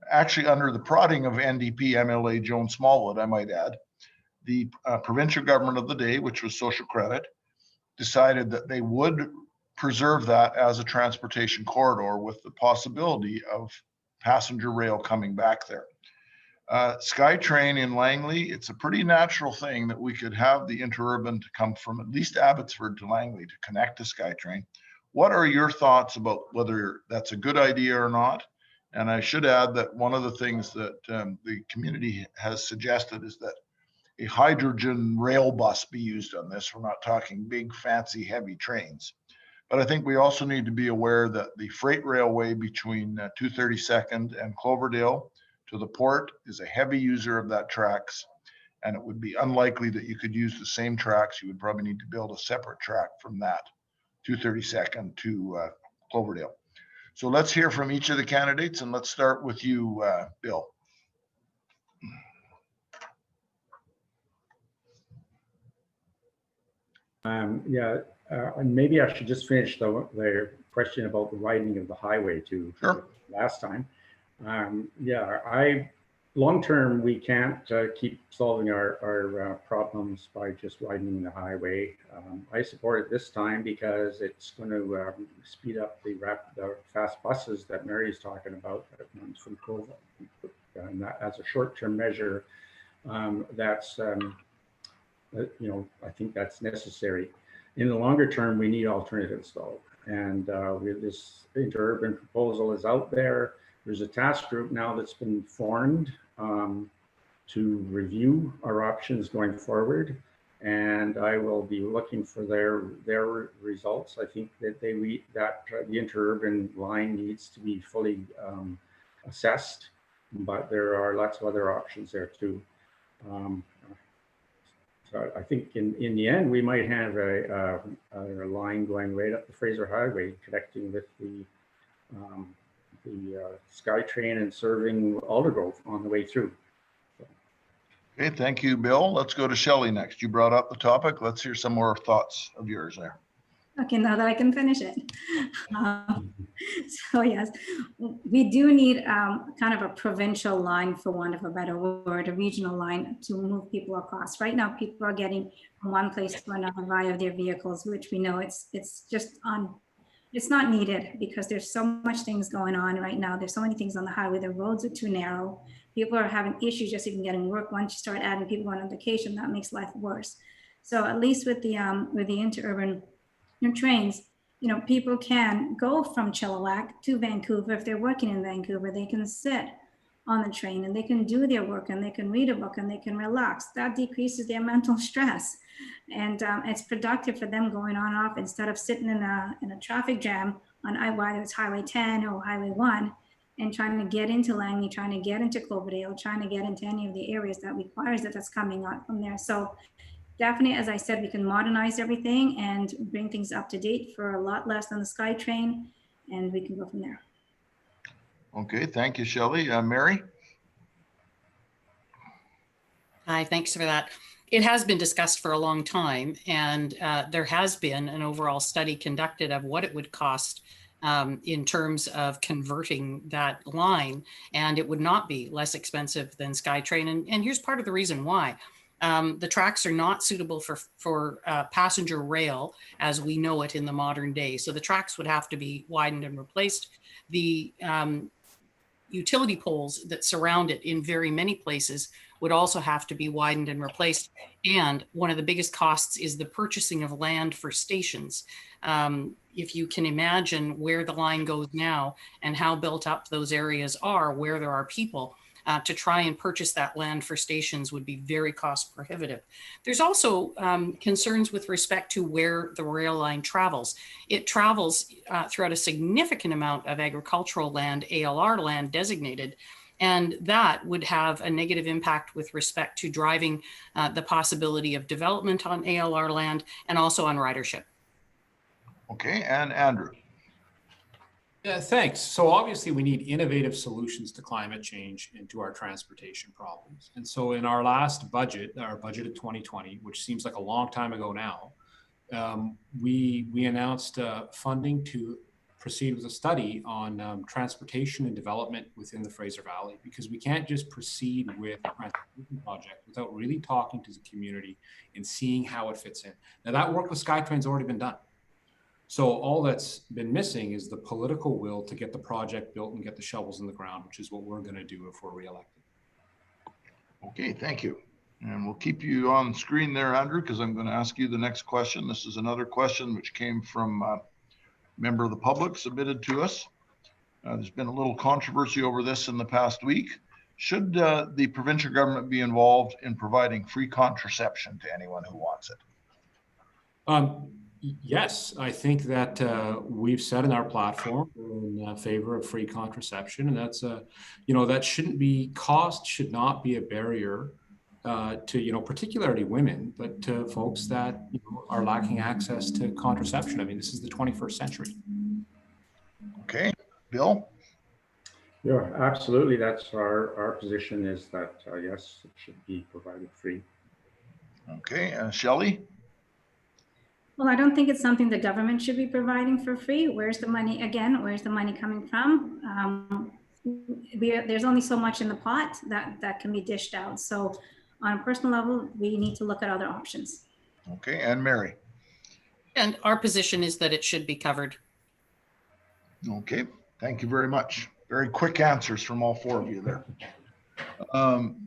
actually under the prodding of NDP MLA Joan Smallwood, I might add, the provincial government of the day, which was Social Credit, decided that they would preserve that as a transportation corridor with the possibility of passenger rail coming back there. SkyTrain in Langley, it's a pretty natural thing that we could have the interurban to come from at least Abbotsford to Langley to connect to SkyTrain. What are your thoughts about whether that's a good idea or not? And I should add that one of the things that the community has suggested is that a hydrogen rail bus be used on this. We're not talking big, fancy, heavy trains. But I think we also need to be aware that the freight railway between 232nd and Cloverdale to the port is a heavy user of that tracks. And it would be unlikely that you could use the same tracks. You would probably need to build a separate track from that 232nd to Cloverdale. So let's hear from each of the candidates, and let's start with you, Bill. And maybe I should just finish the question about the widening of the highway to Sure. last time. Long term, we can't keep solving our problems by just widening the highway. I support it this time because it's going to speed up the fast buses that Mary is talking about that runs from Cove. And that, as a short-term measure, that's I think that's necessary. In the longer term, we need alternatives though. And this interurban proposal is out there. There's a task group now that's been formed to review our options going forward. And I will be looking for their results. I think that the interurban line needs to be fully assessed, but there are lots of other options there too. So I think in the end, we might have a line going right up the Fraser Highway, connecting with the SkyTrain and serving Aldergrove on the way through. So. Okay, thank you, Bill. Let's go to Shelley next. You brought up the topic. Let's hear some more thoughts of yours there. Okay, now that I can finish it. So yes, we do need kind of a provincial line, for want of a better word, a regional line to move people across. Right now, people are getting from one place to another via their vehicles, which we know it's not needed because there's so much things going on right now. There's so many things on the highway. The roads are too narrow. People are having issues just even getting work. Once you start adding people going on vacation, that makes life worse. So at least with the interurban trains, people can go from Chilliwack to Vancouver. If they're working in Vancouver, they can sit on the train and they can do their work and they can read a book and they can relax. That decreases their mental stress. And it's productive for them going on and off instead of sitting in a traffic jam on whether it's Highway 10 or Highway 1 and trying to get into Langley, trying to get into Cloverdale, trying to get into any of the areas that requires it that's coming out from there. So definitely, as I said, we can modernize everything and bring things up to date for a lot less than the SkyTrain, and we can go from there. Okay, thank you, Shelley. Mary? Hi, thanks for that. It has been discussed for a long time, and there has been an overall study conducted of what it would cost in terms of converting that line, and it would not be less expensive than SkyTrain. And here's part of the reason why. The tracks are not suitable for passenger rail as we know it in the modern day. So the tracks would have to be widened and replaced. The utility poles that surround it in very many places would also have to be widened and replaced. And one of the biggest costs is the purchasing of land for stations. If you can imagine where the line goes now and how built up those areas are, where there are people, to try and purchase that land for stations would be very cost prohibitive. There's also concerns with respect to where the rail line travels. It travels throughout a significant amount of agricultural land, ALR land designated, and that would have a negative impact with respect to driving the possibility of development on ALR land and also on ridership. Okay, and Andrew. Yeah, thanks. So obviously we need innovative solutions to climate change and to our transportation problems. And so in our last budget, our budget of 2020, which seems like a long time ago now, we announced funding to proceed with a study on transportation and development within the Fraser Valley, because we can't just proceed with a transportation project without really talking to the community and seeing how it fits in. Now that work with SkyTrain's already been done. So all that's been missing is the political will to get the project built and get the shovels in the ground, which is what we're going to do if we're reelected. Okay, thank you. And we'll keep you on screen there, Andrew, because I'm going to ask you the next question. This is another question which came from a member of the public submitted to us. There's been a little controversy over this in the past week. Should the provincial government be involved in providing free contraception to anyone who wants it? Yes, I think that we've said in our platform in favor of free contraception, and that's that shouldn't be, cost should not be a barrier to particularly women, but to folks that are lacking access to contraception. I mean, this is the 21st century. Okay, Bill. Yeah, absolutely. That's our position, is that yes, it should be provided free. Okay, Shelley. Well, I don't think it's something the government should be providing for free. Where's the money, again, where's the money coming from? There's only so much in the pot that can be dished out. So on a personal level, we need to look at other options. Okay, and Mary. And our position is that it should be covered. Okay, thank you very much. Very quick answers from all four of you there.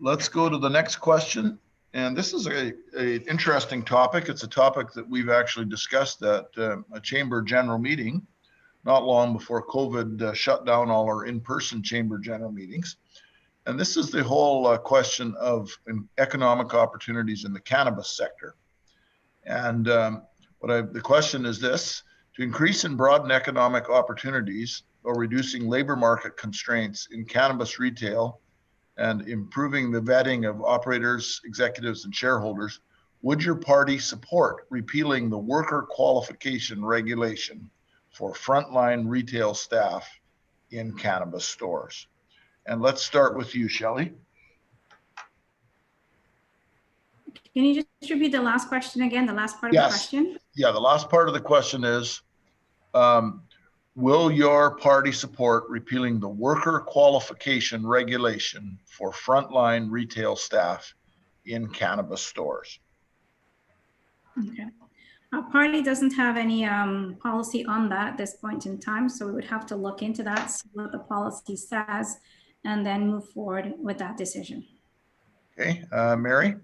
Let's go to the next question. And this is a interesting topic. It's a topic that we've actually discussed at a chamber general meeting not long before COVID shut down all our in-person chamber general meetings. And this is the whole question of economic opportunities in the cannabis sector. And the question is this: to increase and broaden economic opportunities or reducing labor market constraints in cannabis retail and improving the vetting of operators, executives, and shareholders, would your party support repealing the worker qualification regulation for frontline retail staff in cannabis stores? And let's start with you, Shelley. Can you just repeat the last question again, the last part of the question? Yeah, the last part of the question is, will your party support repealing the worker qualification regulation for frontline retail staff in cannabis stores? Okay. Our party doesn't have any policy on that at this point in time, so we would have to look into that, see what the policy says, and then move forward with that decision. Okay, Mary?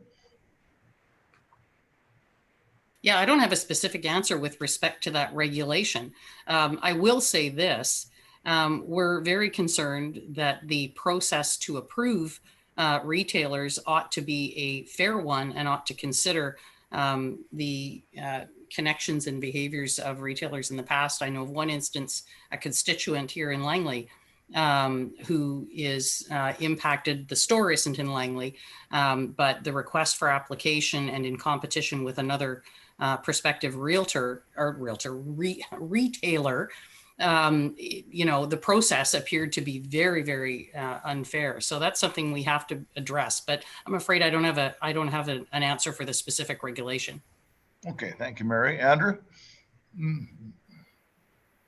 Yeah, I don't have a specific answer with respect to that regulation. I will say this. We're very concerned that the process to approve retailers ought to be a fair one and ought to consider the connections and behaviors of retailers in the past. I know of one instance, a constituent here in Langley who is impacted. The store isn't in Langley, but the request for application and in competition with another prospective retailer, the process appeared to be very, very unfair. So that's something we have to address. But I'm afraid I don't have an answer for the specific regulation. Okay, thank you, Mary. Andrew?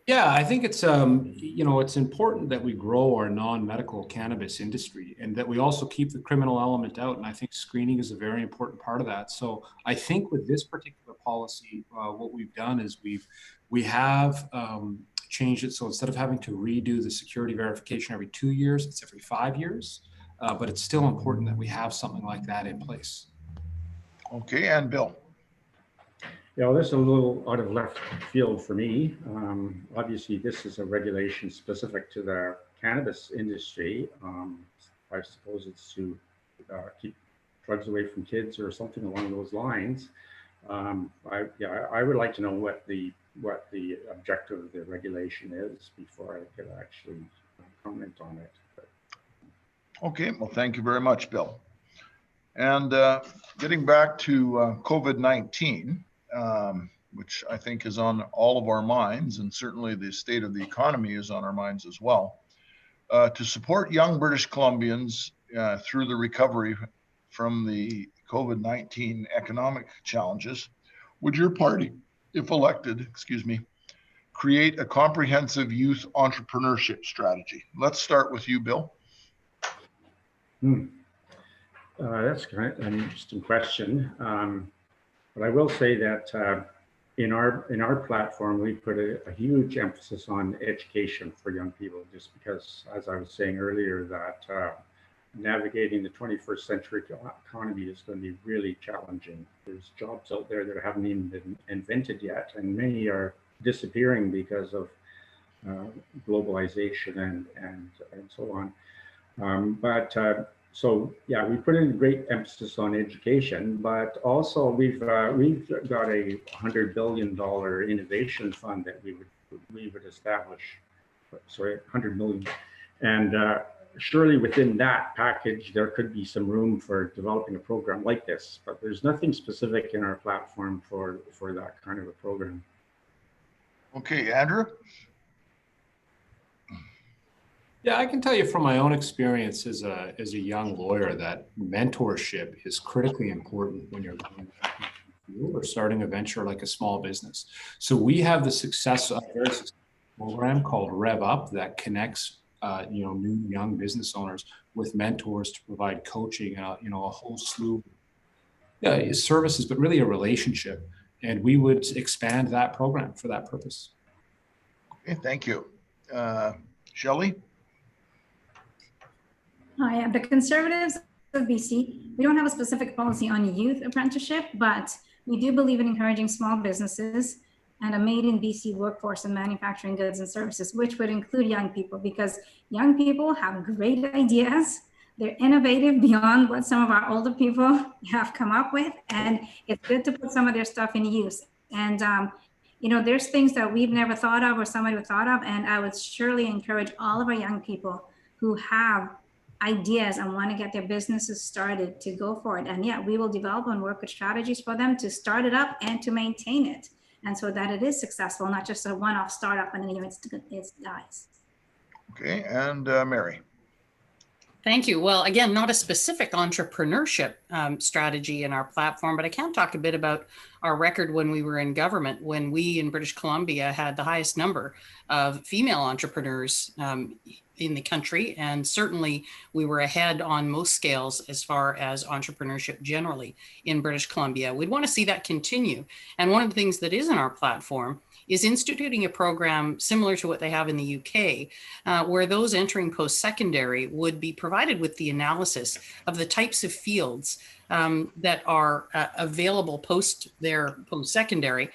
Yeah, I think it's it's important that we grow our non-medical cannabis industry and that we also keep the criminal element out. And I think screening is a very important part of that. So I think with this particular policy, what we've done is we have changed it. So instead of having to redo the security verification every 2 years, it's every 5 years. But it's still important that we have something like that in place. Okay, and Bill? Yeah, well, this is a little out of left field for me. Obviously, this is a regulation specific to the cannabis industry. I suppose it's to keep drugs away from kids or something along those lines. I would like to know what the objective of the regulation is before I could actually comment on it. But... Okay, well, thank you very much, Bill. And getting back to COVID-19, which I think is on all of our minds, and certainly the state of the economy is on our minds as well. To support young British Columbians through the recovery from the COVID-19 economic challenges, would your party, if elected, create a comprehensive youth entrepreneurship strategy? Let's start with you, Bill. That's kind of an interesting question. But I will say that in our platform, we put a huge emphasis on education for young people, just because, as I was saying earlier, that navigating the 21st century economy is going to be really challenging. There's jobs out there that haven't even been invented yet, and many are disappearing because of globalization and so on. So yeah, we put in a great emphasis on education, but also we've got a $100 billion innovation fund that we would establish. Sorry, 100 million, and surely within that package there could be some room for developing a program like this. But there's nothing specific in our platform for that kind of a program. Okay, Andrew. Yeah, I can tell you from my own experience as a young lawyer that mentorship is critically important when you're going or starting a venture like a small business. So we have a very successful program called Rev Up that connects new young business owners with mentors to provide coaching, a whole slew of services, but really a relationship. And we would expand that program for that purpose. Okay, thank you. Shelley? Hi, the Conservatives of BC, we don't have a specific policy on youth apprenticeship, but we do believe in encouraging small businesses and a made in BC workforce in manufacturing goods and services, which would include young people, because young people have great ideas. They're innovative beyond what some of our older people have come up with, and it's good to put some of their stuff in use. And there's things that we've never thought of or somebody would thought of, and I would surely encourage all of our young people who have ideas and want to get their businesses started to go for it. And yeah, we will develop and work with strategies for them to start it up and to maintain it, and so that it is successful, not just a one-off startup and then it dies. Okay, and Mary. Thank you. Well, again, not a specific entrepreneurship strategy in our platform, but I can talk a bit about our record when we were in government, when we in British Columbia had the highest number of female entrepreneurs in the country. And certainly we were ahead on most scales as far as entrepreneurship generally in British Columbia. We'd want to see that continue. And one of the things that is in our platform is instituting a program similar to what they have in the UK, where those entering post-secondary would be provided with the analysis of the types of fields that are available post-secondary.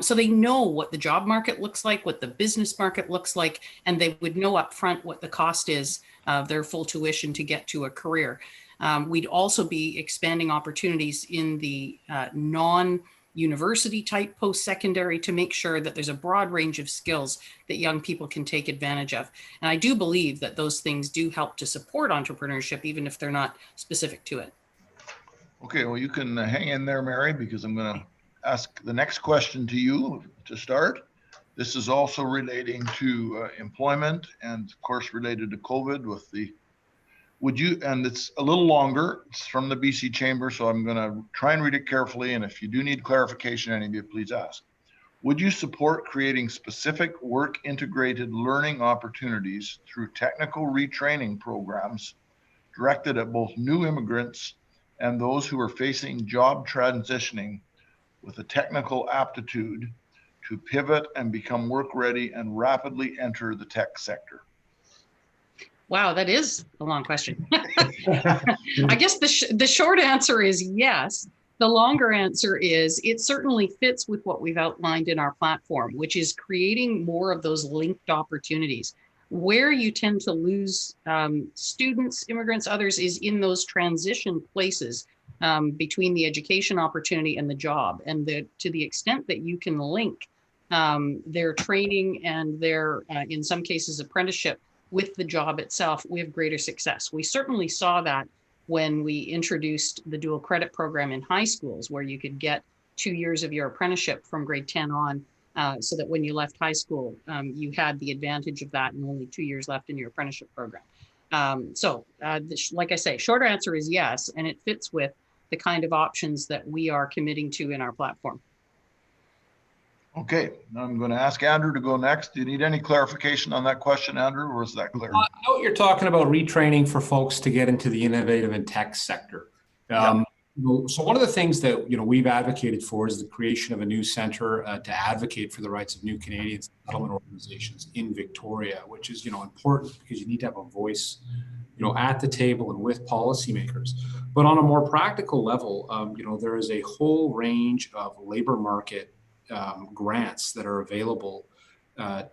So they know what the job market looks like, what the business market looks like, and they would know upfront what the cost is of their full tuition to get to a career. We'd also be expanding opportunities in the non-university type post-secondary to make sure that there's a broad range of skills that young people can take advantage of. And I do believe that those things do help to support entrepreneurship, even if they're not specific to it. Okay, well, you can hang in there, Mary, because I'm going to ask the next question to you to start. This is also relating to employment and, of course, related to COVID with the, and it's a little longer, it's from the BC Chamber, so I'm going to try and read it carefully. And if you do need clarification, any of you, please ask. Would you support creating specific work integrated learning opportunities through technical retraining programs directed at both new immigrants and those who are facing job transitioning with a technical aptitude to pivot and become work ready and rapidly enter the tech sector? Wow, that is a long question. I guess the short answer is yes. The longer answer is it certainly fits with what we've outlined in our platform, which is creating more of those linked opportunities. Where you tend to lose students, immigrants, others is in those transition places between the education opportunity and the job. And to the extent that you can link their training and their, in some cases, apprenticeship with the job itself, we have greater success. We certainly saw that when we introduced the dual credit program in high schools, where you could get 2 years of your apprenticeship from grade 10 on, so that when you left high school, you had the advantage of that and only 2 years left in your apprenticeship program. Like I say, shorter answer is yes, and it fits with the kind of options that we are committing to in our platform. Okay, I'm going to ask Andrew to go next. Do you need any clarification on that question, Andrew, or is that clear? I know you're talking about retraining for folks to get into the innovative and tech sector. So one of the things that we've advocated for is the creation of a new center to advocate for the rights of new Canadians and settlement organizations in Victoria, which is important because you need to have a voice at the table and with policymakers. But on a more practical level, there is a whole range of labor market grants that are available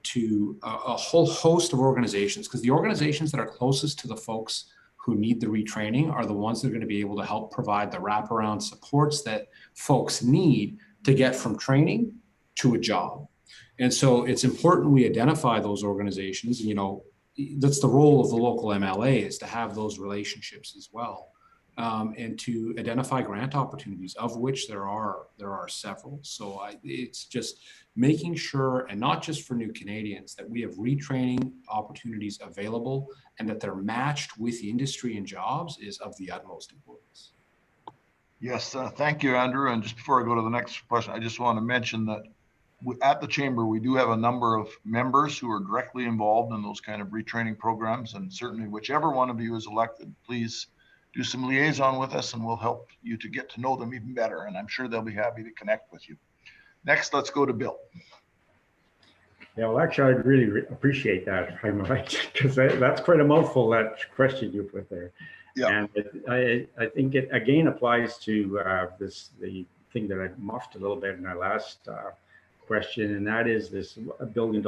to a whole host of organizations, because the organizations that are closest to the folks who need the retraining are the ones that are going to be able to help provide the wraparound supports that folks need to get from training to a job. And so it's important we identify those organizations. That's the role of the local MLA, is to have those relationships as well. And to identify grant opportunities, of which there are several. So it's just making sure, and not just for new Canadians, that we have retraining opportunities available and that they're matched with industry and jobs is of the utmost importance. Yes, thank you, Andrew. And just before I go to the next question, I just want to mention that at the Chamber, we do have a number of members who are directly involved in those kind of retraining programs. And certainly whichever one of you is elected, please do some liaison with us and we'll help you to get to know them even better. And I'm sure they'll be happy to connect with you. Next, let's go to Bill. Yeah, well, actually, I'd really appreciate that, if I'm right, because that's quite a mouthful, that question you put there. Yeah. And I think it again applies to the thing that I muffed a little bit in our last question, and that is this $1 billion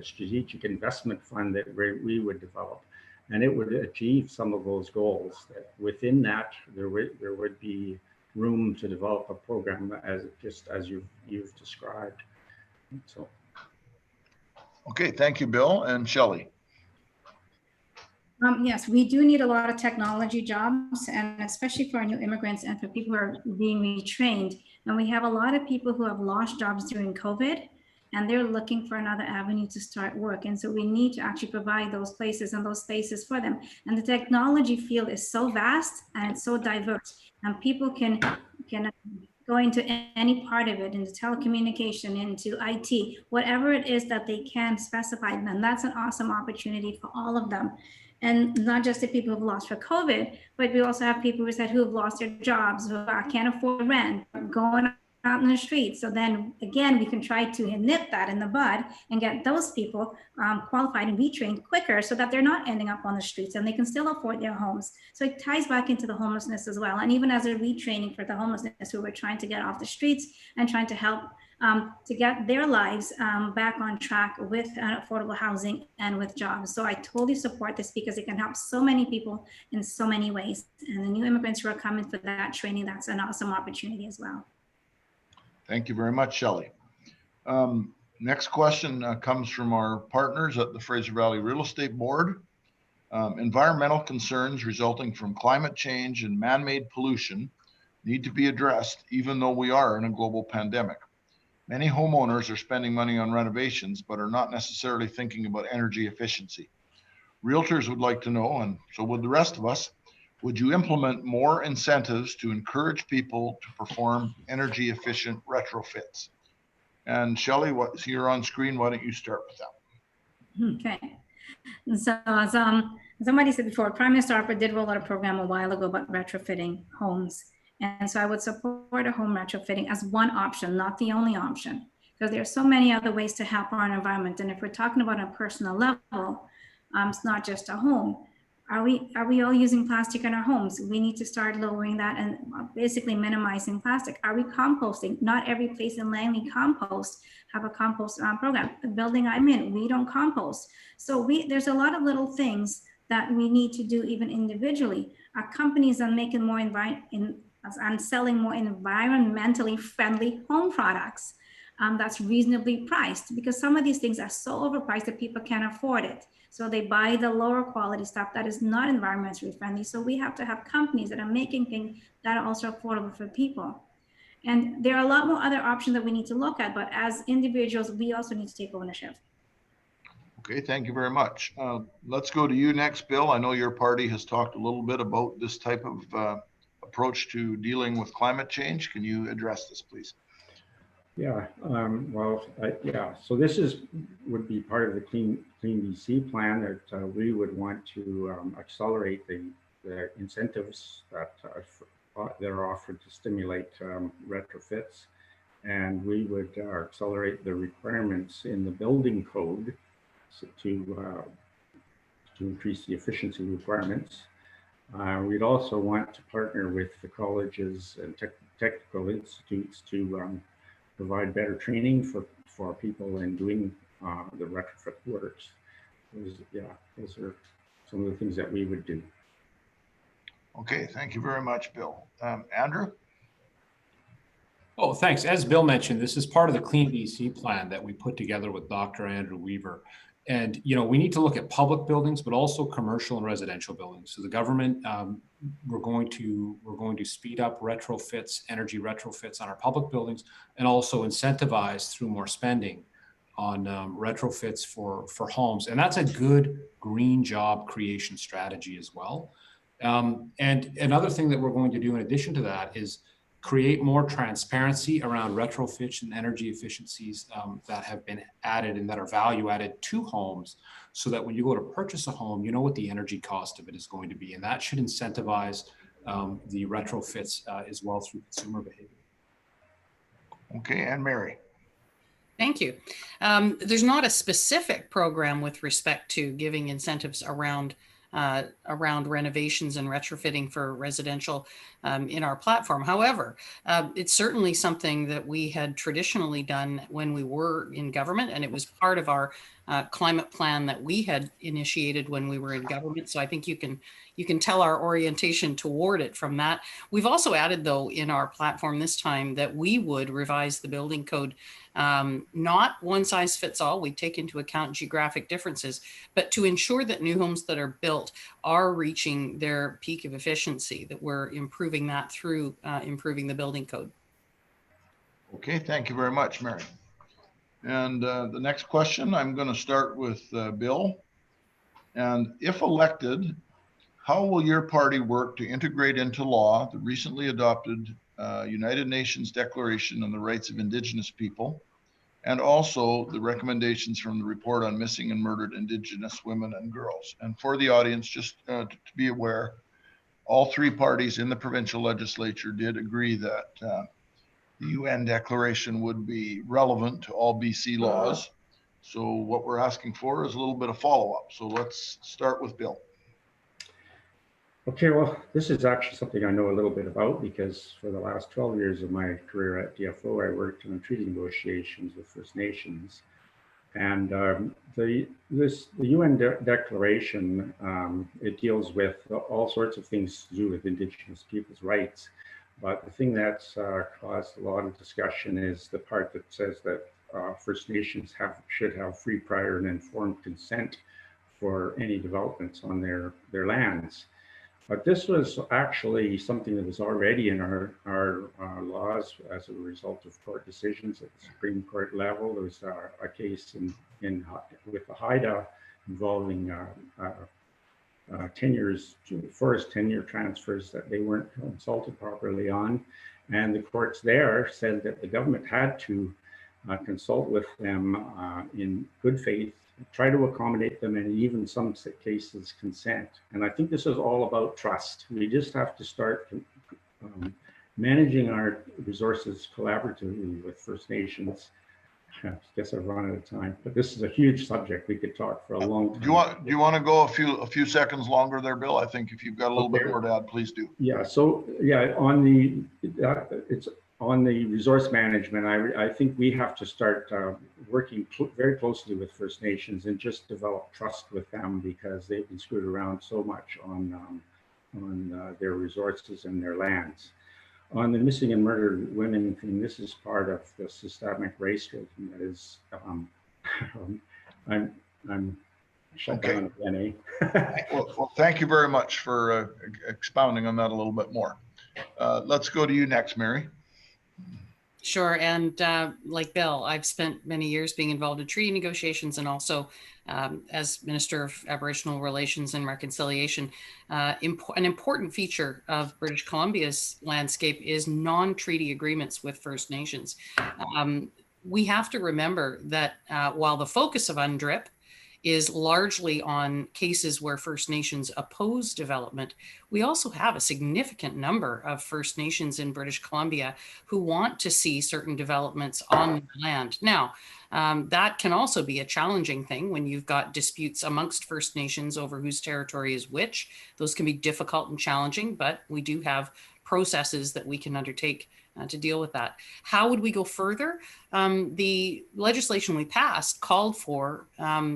strategic investment fund that we would develop. And it would achieve some of those goals. That within that, there would be room to develop a program as you've described. So, okay, thank you, Bill. And Shelley. Yes, we do need a lot of technology jobs, and especially for our new immigrants and for people who are being retrained. And we have a lot of people who have lost jobs during COVID, and they're looking for another avenue to start work. And so we need to actually provide those places and those spaces for them. And the technology field is so vast and it's so diverse, and people can go into any part of it, into telecommunication, into IT, whatever it is that they can specify. And that's an awesome opportunity for all of them. And not just the people who've lost for COVID, but we also have people who have lost their jobs, who can't afford rent, going out in the streets. So then again, we can try to nip that in the bud and get those people qualified and retrained quicker so that they're not ending up on the streets and they can still afford their homes. So it ties back into the homelessness as well. And even as a retraining for the homelessness who we're trying to get off the streets and trying to help to get their lives back on track with affordable housing and with jobs. So I totally support this because it can help so many people in so many ways. And the new immigrants who are coming for that training, that's an awesome opportunity as well. Thank you very much, Shelley. Next question comes from our partners at the Fraser Valley Real Estate Board. Environmental concerns resulting from climate change and man-made pollution need to be addressed, even though we are in a global pandemic. Many homeowners are spending money on renovations, but are not necessarily thinking about energy efficiency. Realtors would like to know, and so would the rest of us, would you implement more incentives to encourage people to perform energy efficient retrofits? And Shelley, you're on screen, why don't you start with that? Okay. And so as somebody said before, Prime Minister Harper did roll out a program a while ago about retrofitting homes. And so I would support a home retrofitting as one option, not the only option, because there are so many other ways to help our environment. And if we're talking about a personal level, it's not just a home. Are we all using plastic in our homes? We need to start lowering that and basically minimizing plastic. Are we composting? Not every place in Langley compost have a compost program. The building I'm in, we don't compost. So there's a lot of little things that we need to do even individually. Our companies are making more and selling more environmentally friendly home products that's reasonably priced, because some of these things are so overpriced that people can't afford it. So they buy the lower quality stuff that is not environmentally friendly. So we have to have companies that are making things that are also affordable for people. And there are a lot more other options that we need to look at, but as individuals, we also need to take ownership. Okay, thank you very much. Let's go to you next, Bill. I know your party has talked a little bit about this type of approach to dealing with climate change. Can you address this, please? Yeah, so this would be part of the Clean BC plan that we would want to accelerate the incentives that are offered to stimulate retrofits. And we would accelerate the requirements in the building code to increase the efficiency requirements. We'd also want to partner with the colleges and technical institutes to provide better training for people in doing the retrofit works. Those are some of the things that we would do. Okay, thank you very much, Bill. Andrew? Oh, thanks. As Bill mentioned, this is part of the Clean BC plan that we put together with Dr. Andrew Weaver. And, we need to look at public buildings, but also commercial and residential buildings. So the government, we're going to speed up retrofits, energy retrofits on our public buildings, and also incentivize through more spending on retrofits for homes. And that's a good green job creation strategy as well. And another thing that we're going to do in addition to that is create more transparency around retrofits and energy efficiencies that have been added and that are value added to homes, so that when you go to purchase a home, you know what the energy cost of it is going to be. And that should incentivize the retrofits as well through consumer behavior. Okay, and Mary. Thank you. There's not a specific program with respect to giving incentives around renovations and retrofitting for residential in our platform. However, it's certainly something that we had traditionally done when we were in government, and it was part of our climate plan that we had initiated when we were in government. So I think you can tell our orientation toward it from that. We've also added, though, in our platform this time that we would revise the building code, not one size fits all. We take into account geographic differences, but to ensure that new homes that are built are reaching their peak of efficiency, that we're improving that through improving the building code. Okay, thank you very much, Mary. And the next question, I'm going to start with Bill. And if elected, how will your party work to integrate into law the recently adopted United Nations Declaration on the Rights of Indigenous People, and also the recommendations from the report on missing and murdered Indigenous women and girls? And for the audience, just to be aware, all three parties in the provincial legislature did agree that the UN declaration would be relevant to all BC laws. So what we're asking for is a little bit of follow-up. So let's start with Bill. Okay, well, this is actually something I know a little bit about because for the last 12 years of my career at DFO, I worked on treaty negotiations with First Nations. And the UN declaration, it deals with all sorts of things to do with Indigenous people's rights. But the thing that's caused a lot of discussion is the part that says that First Nations should have free, prior, and informed consent for any developments on their lands. But this was actually something that was already in our laws as a result of court decisions at the Supreme Court level. There was a case with the Haida involving forest tenure transfers that they weren't consulted properly on. And the courts there said that the government had to consult with them in good faith, try to accommodate them, and even some cases consent. And I think this is all about trust. We just have to start managing our resources collaboratively with First Nations. I guess I've run out of time, but this is a huge subject. We could talk for a long time. Do you want to go a few seconds longer there, Bill? I think if you've got a little bit more to add, please do. Yeah. So yeah, on the resource management, I think we have to start working very closely with First Nations and just develop trust with them because they've been screwed around so much on their resources and their lands. On the missing and murdered women thing, this is part of the systemic race stripping that is, I'm shut down again, eh? Well, thank you very much for expounding on that a little bit more. Let's go to you next, Mary. Sure. And like Bill, I've spent many years being involved in treaty negotiations and also as Minister of Aboriginal Relations and Reconciliation. An important feature of British Columbia's landscape is non-treaty agreements with First Nations. We have to remember that while the focus of UNDRIP is largely on cases where First Nations oppose development, we also have a significant number of First Nations in British Columbia who want to see certain developments on land. Now, that can also be a challenging thing when you've got disputes amongst First Nations over whose territory is which. Those can be difficult and challenging, but we do have processes that we can undertake to deal with that. How would we go further? The legislation we passed called for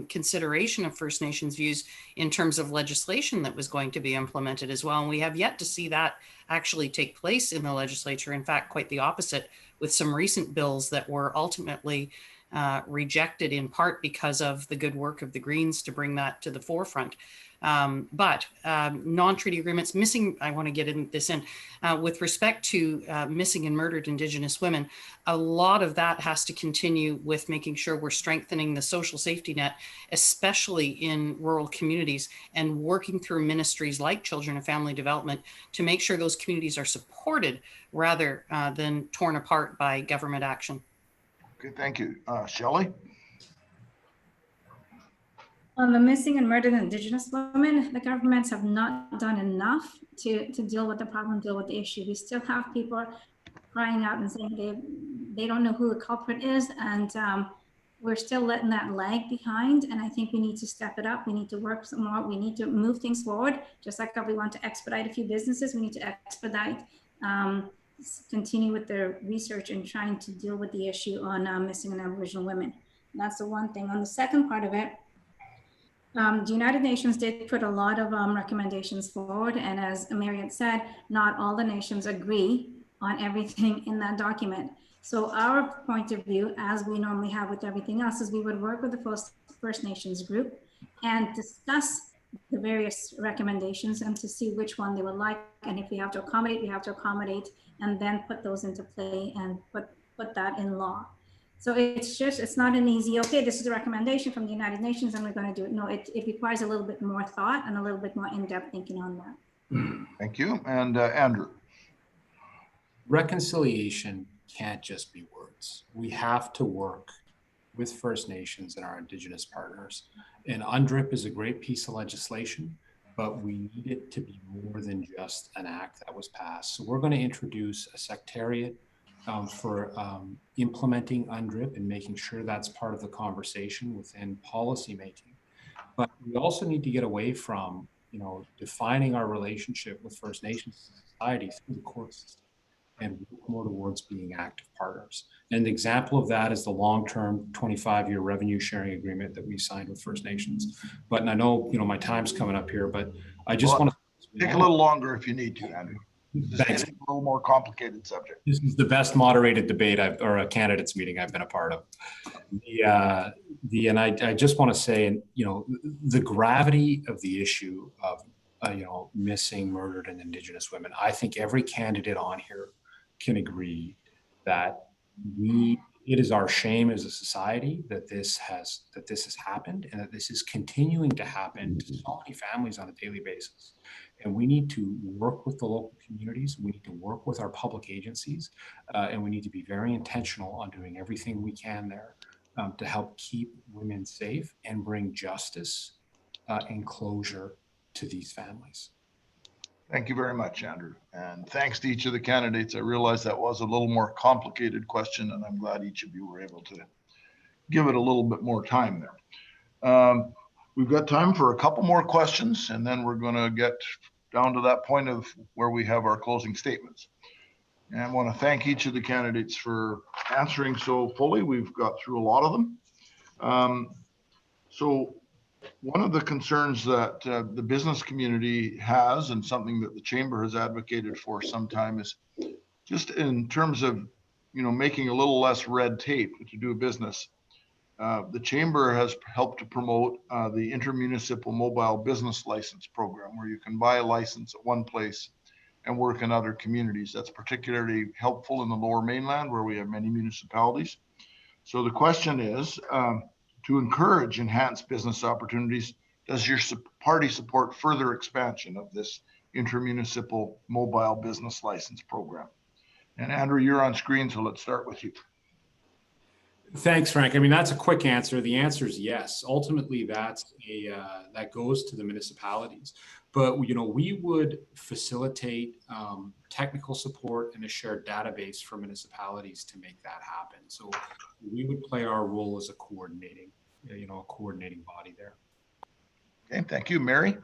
consideration of First Nations views in terms of legislation that was going to be implemented as well. And we have yet to see that actually take place in the legislature. In fact, quite the opposite, with some recent bills that were ultimately rejected in part because of the good work of the Greens to bring that to the forefront. But non-treaty agreements, I want to get this in, with respect to missing and murdered Indigenous women, a lot of that has to continue with making sure we're strengthening the social safety net, especially in rural communities, and working through ministries like Children and Family Development to make sure those communities are supported rather than torn apart by government action. Okay, thank you. Shelley? On the missing and murdered Indigenous women, the governments have not done enough to deal with the problem, deal with the issue. We still have people crying out and saying they don't know who the culprit is, and we're still letting that lag behind. And I think we need to step it up. We need to work some more. We need to move things forward. Just like we want to expedite a few businesses, we need to expedite, continue with the research and trying to deal with the issue on missing and Aboriginal women. And that's the one thing. On the second part of it, the United Nations did put a lot of recommendations forward, and as Mary had said, not all the nations agree on everything in that document. So our point of view, as we normally have with everything else, is we would work with the First Nations group and discuss the various recommendations and to see which one they would like, and if we have to accommodate, we have to accommodate, and then put those into play and put that in law. So it's not an easy, okay, this is a recommendation from the United Nations and we're going to do it. No, it requires a little bit more thought and a little bit more in-depth thinking on that. Thank you. And Andrew? Reconciliation can't just be words. We have to work with First Nations and our Indigenous partners. And UNDRIP is a great piece of legislation, but we need it to be more than just an act that was passed. So we're going to introduce a secretariat for implementing UNDRIP and making sure that's part of the conversation within policy making. But we also need to get away from, defining our relationship with First Nations society through the court system and work more towards being active partners. And an example of that is the long-term 25-year revenue sharing agreement that we signed with First Nations. But I know, my time's coming up here, but I just want to take a little longer if you need to, Andrew. Thanks. It's a little more complicated subject. This is the best moderated debate or a candidates meeting I've been a part of. And I just want to say, the gravity of the issue of, missing, murdered, and Indigenous women. I think every candidate on here can agree that it is our shame as a society that this has happened and that this is continuing to happen to so many families on a daily basis. And we need to work with the local communities. We need to work with our public agencies, and we need to be very intentional on doing everything we can there to help keep women safe and bring justice and closure to these families. Thank you very much, Andrew. And thanks to each of the candidates. I realize that was a little more complicated question, and I'm glad each of you were able to give it a little bit more time there. We've got time for a couple more questions, and then we're going to get down to that point of where we have our closing statements. And I want to thank each of the candidates for answering so fully. We've got through a lot of them. So one of the concerns that the business community has, and something that the Chamber has advocated for some time, is just in terms of, making a little less red tape to do business. The Chamber has helped to promote the Intermunicipal Mobile Business License Program, where you can buy a license at one place and work in other communities. That's particularly helpful in the Lower Mainland, where we have many municipalities. So the question is, to encourage enhanced business opportunities, does your party support further expansion of this Intermunicipal Mobile Business License Program? And Andrew, you're on screen, so let's start with you. Thanks, Frank. I mean, that's a quick answer. The answer is yes. Ultimately, that goes to the municipalities. But we would facilitate technical support and a shared database for municipalities to make that happen. So we would play our role as a coordinating body there. Okay, thank you, Mary.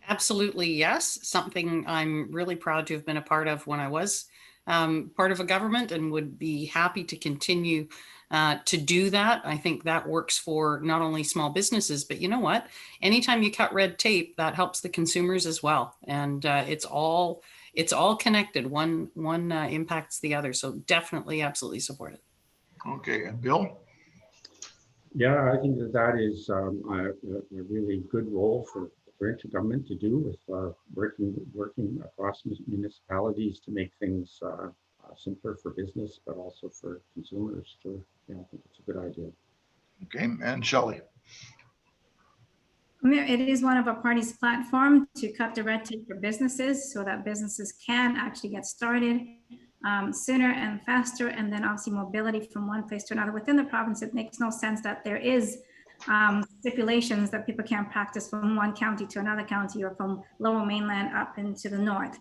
Absolutely, yes. Something I'm really proud to have been a part of when I was part of a government, and would be happy to continue to do that. I think that works for not only small businesses, but you know what? Anytime you cut red tape, that helps the consumers as well. And it's all connected. One impacts the other. So definitely, absolutely support it. Okay, and Bill? Yeah, I think that is a really good role for provincial government to do with working across municipalities to make things simpler for business, but also for consumers. So I think it's a good idea. Okay, and Shelley? It is one of our party's platform to cut the red tape for businesses so that businesses can actually get started sooner and faster, and then obviously mobility from one place to another within the province. It makes no sense that there is stipulations that people can't practice from one county to another county, or from Lower Mainland up into the north.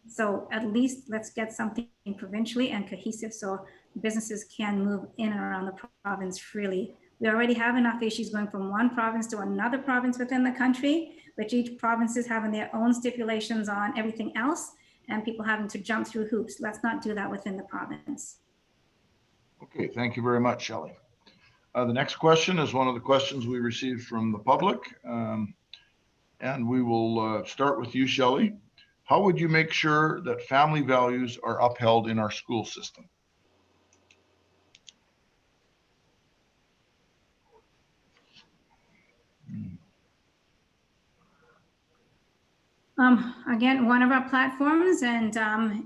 So at least let's get something provincially and cohesive so businesses can move in and around the province freely. We already have enough issues going from one province to another province within the country, with each province is having their own stipulations on everything else, and people having to jump through hoops. Let's not do that within the province. Okay, thank you very much, Shelley. The next question is one of the questions we received from the public, and we will start with you, Shelley. How would you make sure that family values are upheld in our school system? Again, one of our platforms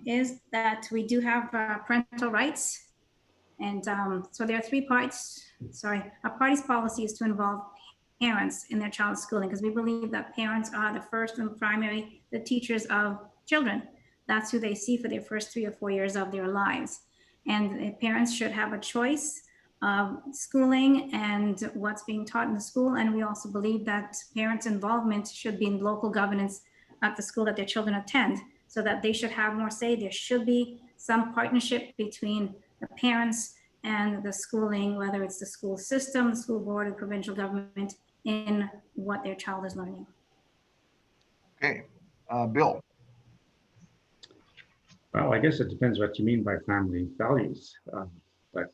is that we do have parental rights. And so there are three parts. Sorry, our party's policy is to involve parents in their child's schooling, because we believe that parents are the first and primary, the teachers of children. That's who they see for their first 3 or 4 years of their lives. And parents should have a choice of schooling and what's being taught in the school. And we also believe that parents' involvement should be in local governance at the school that their children attend. so that they should have more say. There should be some partnership between the parents and the schooling, whether it's the school system, the school board, or provincial government, in what their child is learning. Okay, Bill. Well, I guess it depends what you mean by family values. But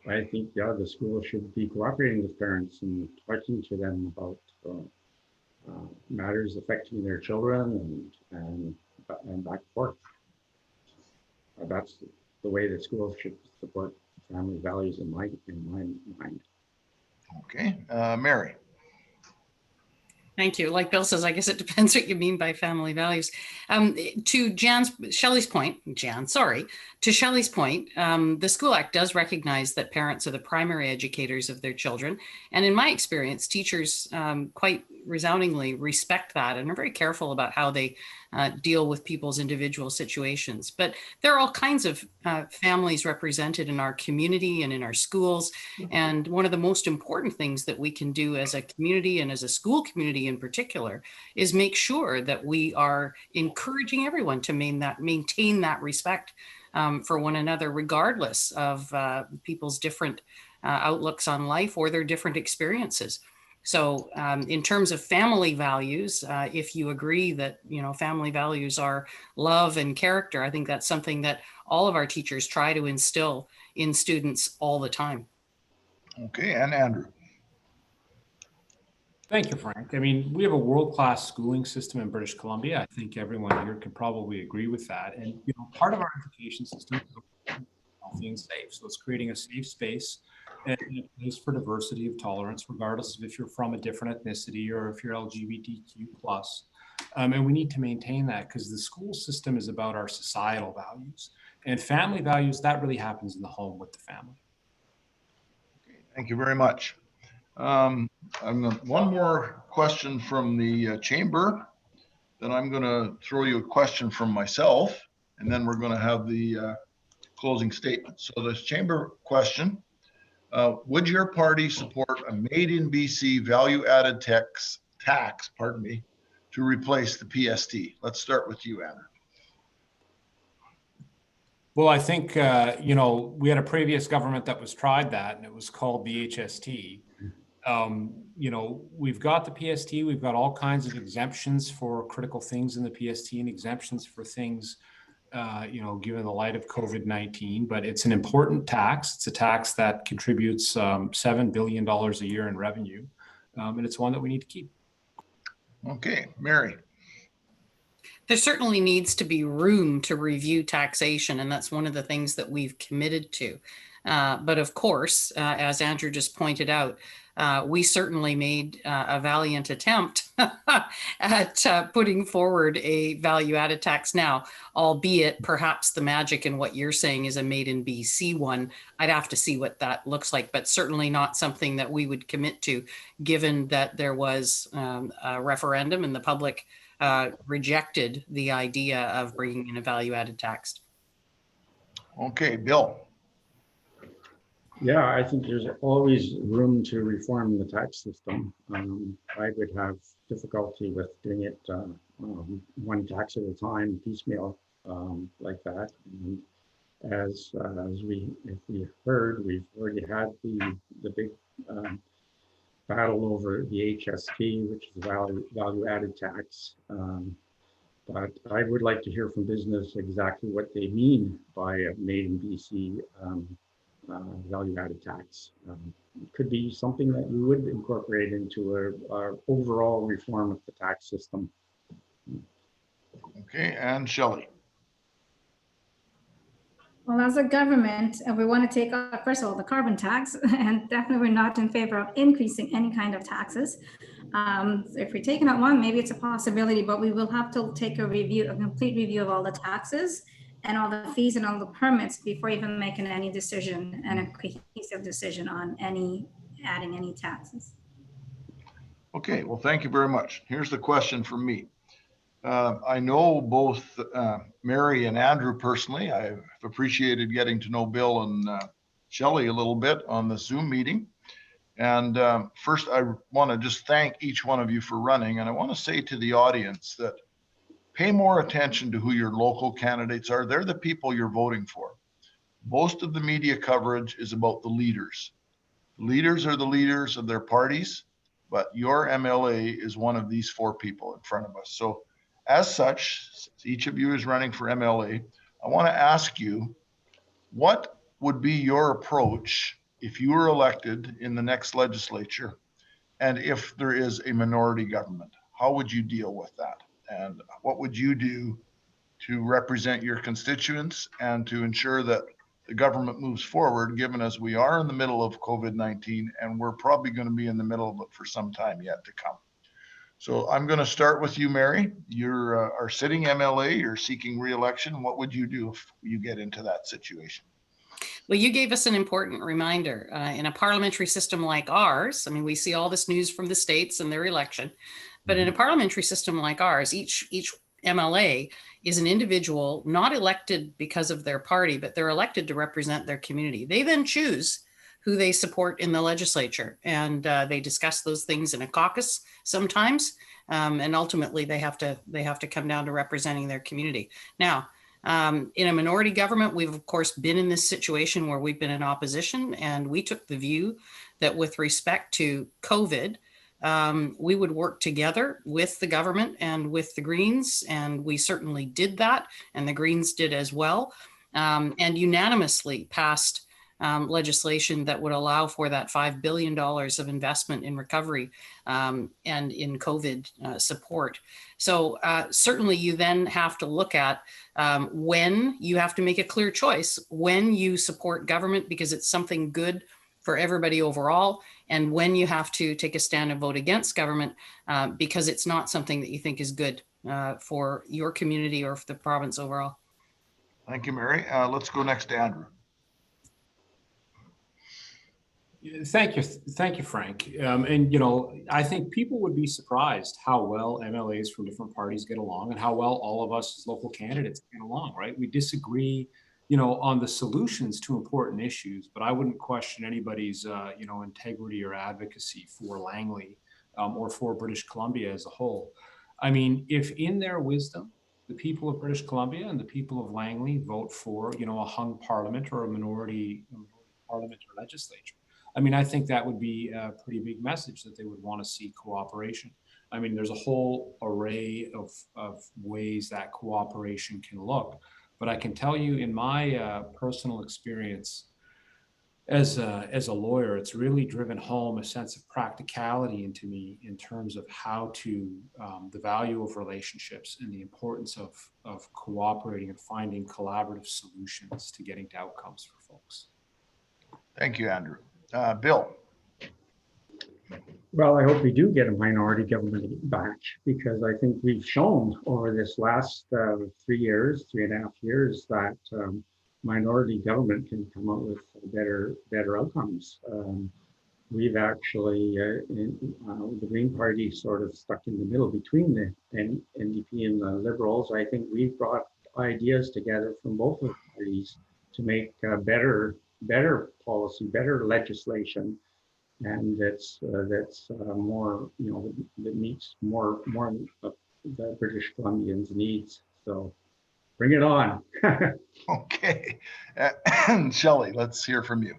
I think, yeah, the school should be cooperating with parents and talking to them about matters affecting their children and back and forth. That's the way that schools should support family values in my mind. Okay, Mary. Thank you. Like Bill says, I guess it depends what you mean by family values. To Shelley's point, the School Act does recognize that parents are the primary educators of their children. And in my experience, teachers quite resoundingly respect that and are very careful about how they deal with people's individual situations. But there are all kinds of families represented in our community and in our schools. And one of the most important things that we can do as a community and as a school community in particular is make sure that we are encouraging everyone to maintain that respect for one another, regardless of people's different outlooks on life or their different experiences. So in terms of family values, if you agree that, family values are love and character, I think that's something that all of our teachers try to instill in students all the time. Okay, and Andrew. Thank you, Frank. I mean, we have a world-class schooling system in British Columbia. I think everyone here can probably agree with that. And part of our education system is healthy and safe. So it's creating a safe space and a place for diversity of tolerance, regardless of if you're from a different ethnicity or if you're LGBTQ+. And we need to maintain that because the school system is about our societal values. And family values, that really happens in the home with the family. Okay, thank you very much. I'm gonna, one more question from the chamber. Then I'm going to throw you a question from myself, and then we're going to have the closing statement. So this chamber question, would your party support a made in BC value-added tax, to replace the PST? Let's start with you, Anna. Well, I think, we had a previous government that was tried that, and it was called the HST. We've got the PST, we've got all kinds of exemptions for critical things in the PST and exemptions for things, given the light of COVID-19, but it's an important tax. It's a tax that contributes $7 billion a year in revenue, and it's one that we need to keep. Okay, Mary. There certainly needs to be room to review taxation, and that's one of the things that we've committed to. But of course, as Andrew just pointed out, we certainly made a valiant attempt at putting forward a value-added tax now, albeit perhaps the magic in what you're saying is a made in BC one. I'd have to see what that looks like, but certainly not something that we would commit to, given that there was a referendum and the public rejected the idea of bringing in a value-added tax. Okay, Bill. Yeah, I think there's always room to reform the tax system. I would have difficulty with doing it one tax at a time, piecemeal, like that. And as we heard, we've already had the big battle over the HST, which is value-added tax. But I would like to hear from business exactly what they mean by a made in BC value-added tax. It could be something that you would incorporate into our overall reform of the tax system. Okay, and Shelley. Well, as a government, we want to take off, first of all, the carbon tax, and definitely we're not in favor of increasing any kind of taxes. So if we're taking out one, maybe it's a possibility, but we will have to take a complete review of all the taxes and all the fees and all the permits before even making any decision and a cohesive decision on adding any taxes. Okay, well, thank you very much. Here's the question from me. I know both Mary and Andrew personally. I've appreciated getting to know Bill and Shelley a little bit on the Zoom meeting. And first, I want to just thank each one of you for running. And I want to say to the audience that pay more attention to who your local candidates are. They're the people you're voting for. Most of the media coverage is about the leaders. Leaders are the leaders of their parties, but your MLA is one of these four people in front of us. So as such, each of you is running for MLA. I want to ask you, what would be your approach if you were elected in the next legislature and if there is a minority government? How would you deal with that? And what would you do to represent your constituents and to ensure that the government moves forward, given as we are in the middle of COVID-19 and we're probably going to be in the middle of it for some time yet to come? So I'm going to start with you, Mary. You're our sitting MLA, you're seeking re-election. What would you do if you get into that situation? Well, you gave us an important reminder. In a parliamentary system like ours, I mean, we see all this news from the states and their election, but in a parliamentary system like ours, each MLA is an individual not elected because of their party, but they're elected to represent their community. They then choose who they support in the legislature, and they discuss those things in a caucus sometimes, and ultimately they have to come down to representing their community. Now, in a minority government, we've of course been in this situation where we've been in opposition, and we took the view that with respect to COVID, we would work together with the government and with the Greens, and we certainly did that, and the Greens did as well, and unanimously passed legislation that would allow for that $5 billion of investment in recovery and in COVID support. So certainly you then have to look at when you have to make a clear choice, when you support government because it's something good for everybody overall, and when you have to take a stand and vote against government because it's not something that you think is good for your community or for the province overall. Thank you, Mary. Let's go next to Andrew. Thank you, Frank. And you know, I think people would be surprised how well MLAs from different parties get along, and how well all of us as local candidates get along. Right? We disagree, you know, on the solutions to important issues, but I wouldn't question anybody's, you know, integrity or advocacy for Langley or for British Columbia as a whole. I mean, if in their wisdom, the people of British Columbia and the people of Langley vote for, you know, a hung parliament or a minority parliament or legislature, I mean, I think that would be a pretty big message that they would want to see cooperation. I mean, there's a whole array of ways that cooperation can look, but I can tell you in my personal experience as a lawyer, it's really driven home a sense of practicality into me in terms of how to the value of relationships and the importance of cooperating and finding collaborative solutions to getting to outcomes for folks. Thank you, Andrew. Bill. Well, I hope we do get a minority government back, because I think we've shown over this last 3 years, 3.5 years, that minority government can come up with better outcomes. We've actually, the Green Party sort of stuck in the middle between the NDP and the Liberals. I think we've brought ideas together from both of the parties to make better policy, better legislation, and that's more, you know, that meets more of the British Columbians' needs. So bring it on. Okay. Shelley, let's hear from you.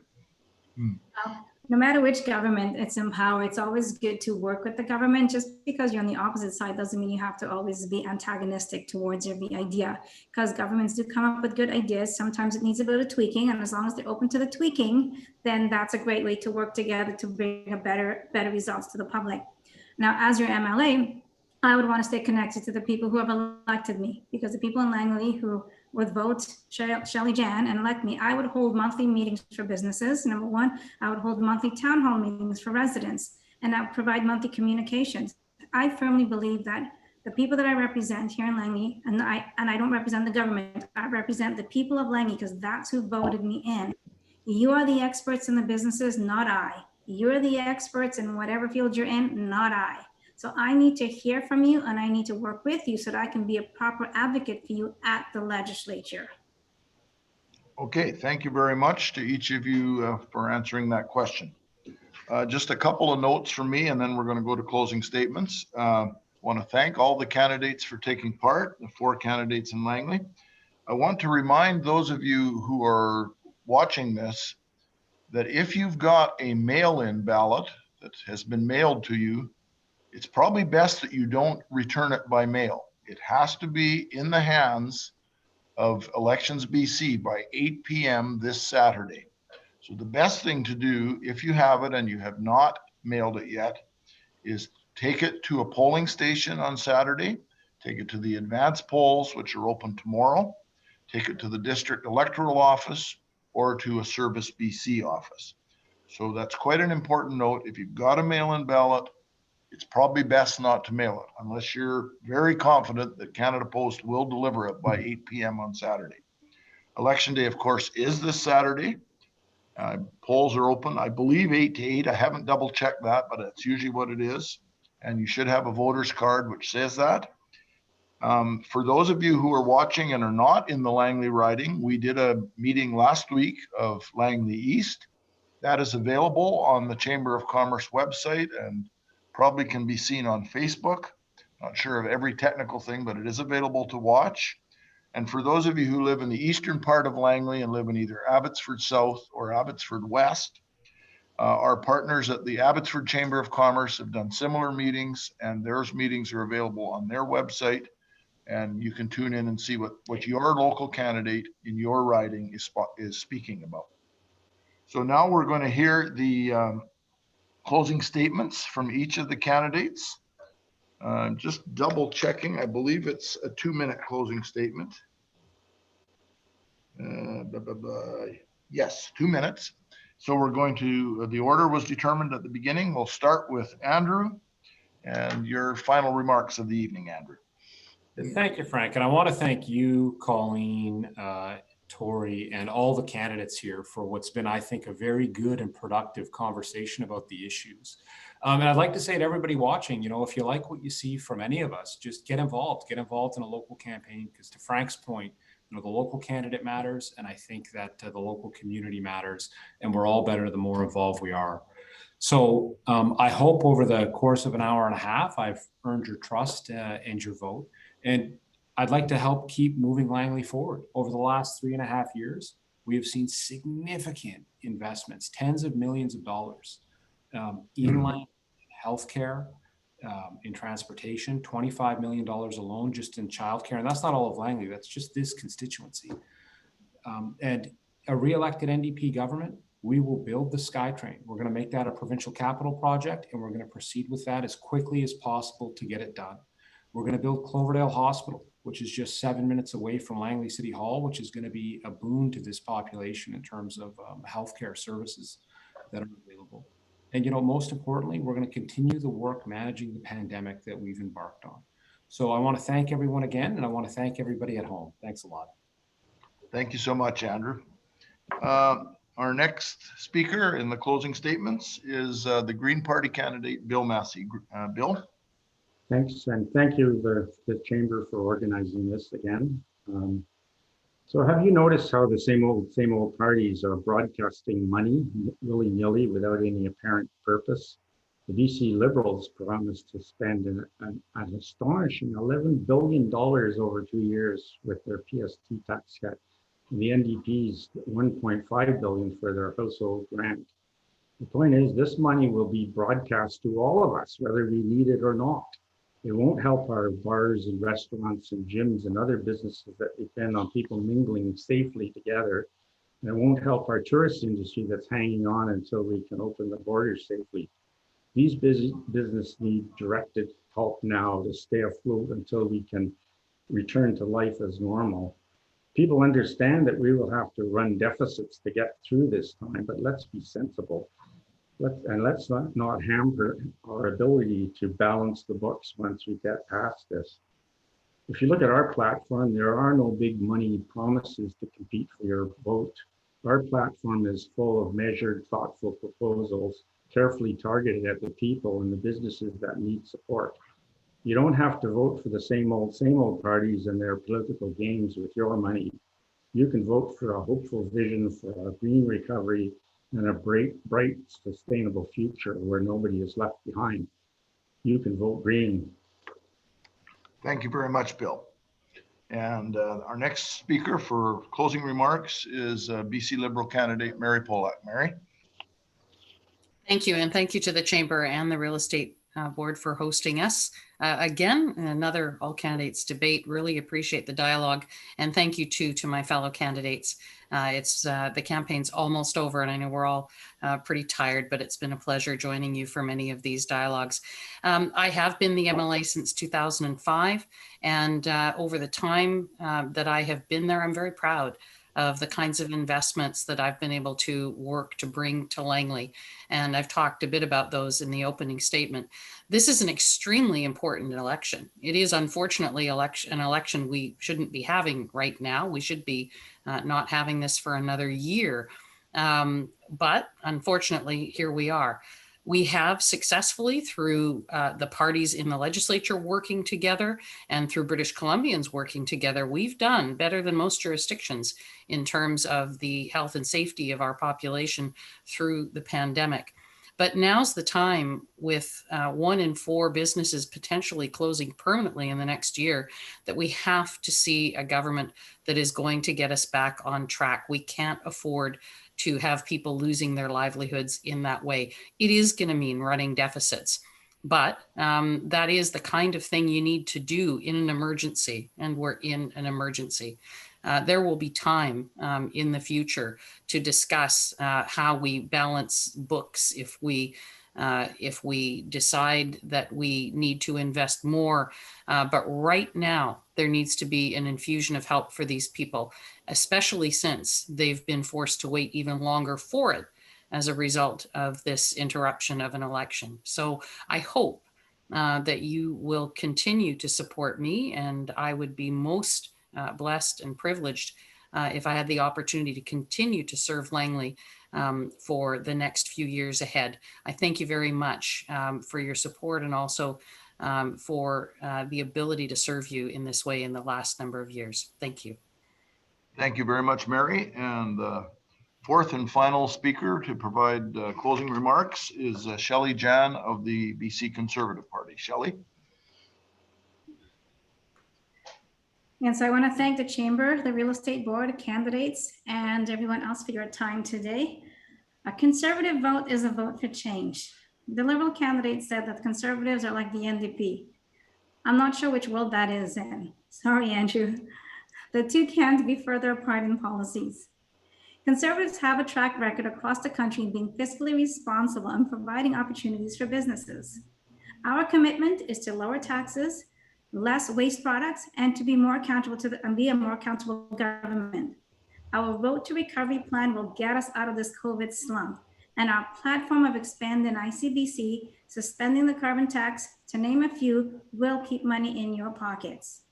No matter which government it's in power, it's always good to work with the government. Just because you're on the opposite side doesn't mean you have to always be antagonistic towards every idea, because governments do come up with good ideas. Sometimes it needs a bit of tweaking, and as long as they're open to the tweaking, then that's a great way to work together to bring a better results to the public. Now, as your MLA, I would want to stay connected to the people who have elected me, because the people in Langley who would vote Shelley Jan and elect me, I would hold monthly meetings for businesses. Number one, I would hold monthly town hall meetings for residents, and I would provide monthly communications. I firmly believe that the people that I represent here in Langley, and I don't represent the government, I represent the people of Langley, because that's who voted me in. You are the experts in the businesses, not I. You're the experts in whatever field you're in, not I. So I need to hear from you, and I need to work with you so that I can be a proper advocate for you at the legislature. Okay, thank you very much to each of you for answering that question. Just a couple of notes from me, and then we're going to go to closing statements. want to thank all the candidates for taking part, the 4 candidates in Langley. I want to remind those of you who are watching this that if you've got a mail-in ballot that has been mailed to you, it's probably best that you don't return it by mail. It has to be in the hands of Elections BC by 8 p.m. this Saturday. So the best thing to do, if you have it and you have not mailed it yet, is take it to a polling station on Saturday, take it to the advance polls, which are open tomorrow, take it to the district electoral office or to a Service BC office. So that's quite an important note. If you've got a mail-in ballot, it's probably best not to mail it unless you're very confident that Canada Post will deliver it by 8 p.m. on Saturday. Election day, of course, is this Saturday. Polls are open, I believe 8 to 8. I haven't double checked that, but it's usually what it is. And you should have a voter's card which says that. For those of you who are watching and are not in the Langley riding, we did a meeting last week of Langley East. That is available on the Chamber of Commerce website and probably can be seen on Facebook. Not sure of every technical thing, but it is available to watch. And for those of you who live in the eastern part of Langley and live in either Abbotsford South or Abbotsford West, our partners at the Abbotsford Chamber of Commerce have done similar meetings, and those meetings are available on their website. And you can tune in and see what your local candidate in your riding is speaking about. So now we're going to hear the closing statements from each of the candidates. Just double checking, I believe it's a 2-minute closing statement. Yes, 2 minutes. So we're going to, the order was determined at the beginning. We'll start with Andrew and your final remarks of the evening, Andrew. Thank you, Frank. And I want to thank you, Colleen, Tori, and all the candidates here for what's been, I think, a very good and productive conversation about the issues. And I'd like to say to everybody watching, you know, if you like what you see from any of us, just get involved in a local campaign, because to Frank's point, you know, the local candidate matters. And I think that the local community matters, and we're all better the more involved we are. So I hope over the course of an hour and a half, I've earned your trust and your vote. And I'd like to help keep moving Langley forward. Over the last 3.5 years, we have seen significant investments, tens of millions of dollars in Langley, in healthcare, in transportation, $25 million alone just in childcare. And that's not all of Langley, that's just this constituency. And a re-elected NDP government, we will build the SkyTrain. We're going to make that a provincial capital project, and we're going to proceed with that as quickly as possible to get it done. We're going to build Cloverdale Hospital, which is just 7 minutes away from Langley City Hall, which is going to be a boon to this population in terms of healthcare services that are available. And, you know, most importantly, we're going to continue the work managing the pandemic that we've embarked on. So I want to thank everyone again, and I want to thank everybody at home. Thanks a lot. Thank you so much, Andrew. Our next speaker in the closing statements is the Green Party candidate, Bill Massey. Bill? Thanks, and thank you, the Chamber, for organizing this again. So have you noticed how the same old parties are broadcasting money willy-nilly without any apparent purpose? The BC Liberals promised to spend an astonishing $11 billion over 2 years with their PST tax cut, and the NDP's $1.5 billion for their household grant. The point is, this money will be broadcast to all of us, whether we need it or not. It won't help our bars and restaurants and gyms and other businesses that depend on people mingling safely together. And it won't help our tourist industry that's hanging on until we can open the borders safely. These businesses need directed help now to stay afloat until we can return to life as normal. People understand that we will have to run deficits to get through this time, but let's be sensible. Let's not hamper our ability to balance the books once we get past this. If you look at our platform, there are no big money promises to compete for your vote. Our platform is full of measured, thoughtful proposals, carefully targeted at the people and the businesses that need support. You don't have to vote for the same old parties and their political games with your money. You can vote for a hopeful vision for a green recovery and a bright, sustainable future where nobody is left behind. You can vote green. Thank you very much, Bill. And our next speaker for closing remarks is BC Liberal candidate Mary Polak. Mary? Thank you, and thank you to the Chamber and the Real Estate Board for hosting us. Again, another all candidates debate. Really appreciate the dialogue, and thank you too to my fellow candidates. It's the campaign's almost over, and I know we're all pretty tired, but it's been a pleasure joining you for many of these dialogues. I have been the MLA since 2005, and over the time that I have been there, I'm very proud of the kinds of investments that I've been able to work to bring to Langley. And I've talked a bit about those in the opening statement. This is an extremely important election. It is unfortunately an election we shouldn't be having right now. We should be not having this for another year. But unfortunately, here we are. We have successfully, through the parties in the legislature working together and through British Columbians working together, we've done better than most jurisdictions in terms of the health and safety of our population through the pandemic. But now's the time, with 1 in 4 businesses potentially closing permanently in the next year, that we have to see a government that is going to get us back on track. We can't afford to have people losing their livelihoods in that way. It is going to mean running deficits, but that is the kind of thing you need to do in an emergency, and we're in an emergency. There will be time in the future to discuss how we balance books if we decide that we need to invest more. But right now, there needs to be an infusion of help for these people, especially since they've been forced to wait even longer for it as a result of this interruption of an election. So I hope that you will continue to support me, and I would be most blessed and privileged if I had the opportunity to continue to serve Langley for the next few years ahead. I thank you very much for your support, and also for the ability to serve you in this way in the last number of years. Thank you. Thank you very much, Mary. And the fourth and final speaker to provide closing remarks is Shelley Jan of the BC Conservative Party. Shelley? And so I want to thank the Chamber, the Real Estate Board, candidates, and everyone else for your time today. A Conservative vote is a vote for change. The Liberal candidate said that Conservatives are like the NDP. I'm not sure which world that is in. Sorry, Andrew. The two can't be further apart in policies. Conservatives have a track record across the country in being fiscally responsible and providing opportunities for businesses. Our commitment is to lower taxes, less waste products, and to be more accountable and be a more accountable government. Our Road to Recovery plan will get us out of this COVID slump, and our platform of expanding ICBC, suspending the carbon tax, to name a few, will keep money in your pockets.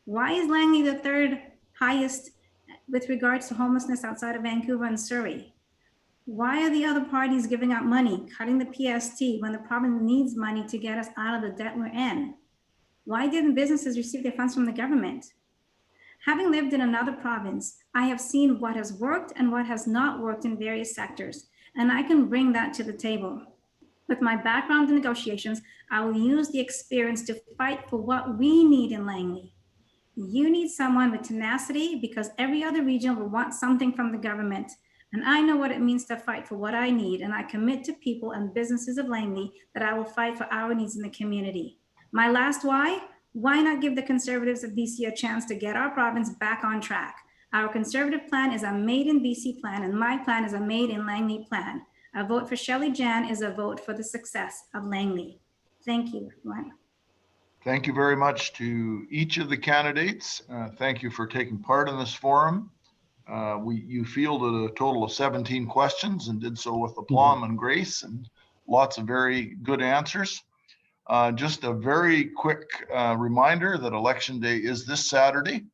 Why is Langley the third highest with regards to homelessness outside of Vancouver and Surrey? Why are the other parties giving out money, cutting the PST when the province needs money to get us out of the debt we're in? Why didn't businesses receive their funds from the government? Having lived in another province, I have seen what has worked and what has not worked in various sectors, and I can bring that to the table. With my background in negotiations, I will use the experience to fight for what we need in Langley. You need someone with tenacity, because every other region will want something from the government. And I know what it means to fight for what I need, and I commit to people and businesses of Langley that I will fight for our needs in the community. My last why not give the Conservatives of BC a chance to get our province back on track? Our Conservative plan is a made in BC plan, and my plan is a made in Langley plan. A vote for Shelley Jan is a vote for the success of Langley. Thank you, everyone. Thank you very much to each of the candidates. Thank you for taking part in this forum. You fielded a total of 17 questions and did so with aplomb and grace, and lots of very good answers. Just a very quick reminder that Election Day is this Saturday.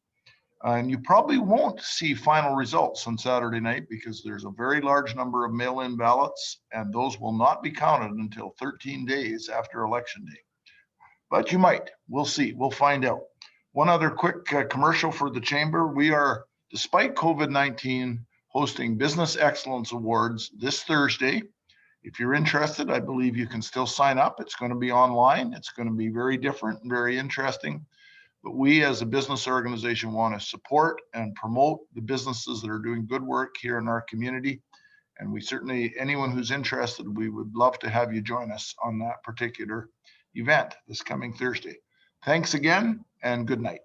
And you probably won't see final results on Saturday night because there's a very large number of mail-in ballots, and those will not be counted until 13 days after Election Day. But you might. We'll see. We'll find out. One other quick commercial for the Chamber. We are, despite COVID-19, hosting Business Excellence Awards this Thursday. If you're interested, I believe you can still sign up. It's going to be online. It's going to be very different and very interesting. But we as a business organization want to support and promote the businesses that are doing good work here in our community. And we certainly, anyone who's interested, we would love to have you join us on that particular event this coming Thursday. Thanks again and good night.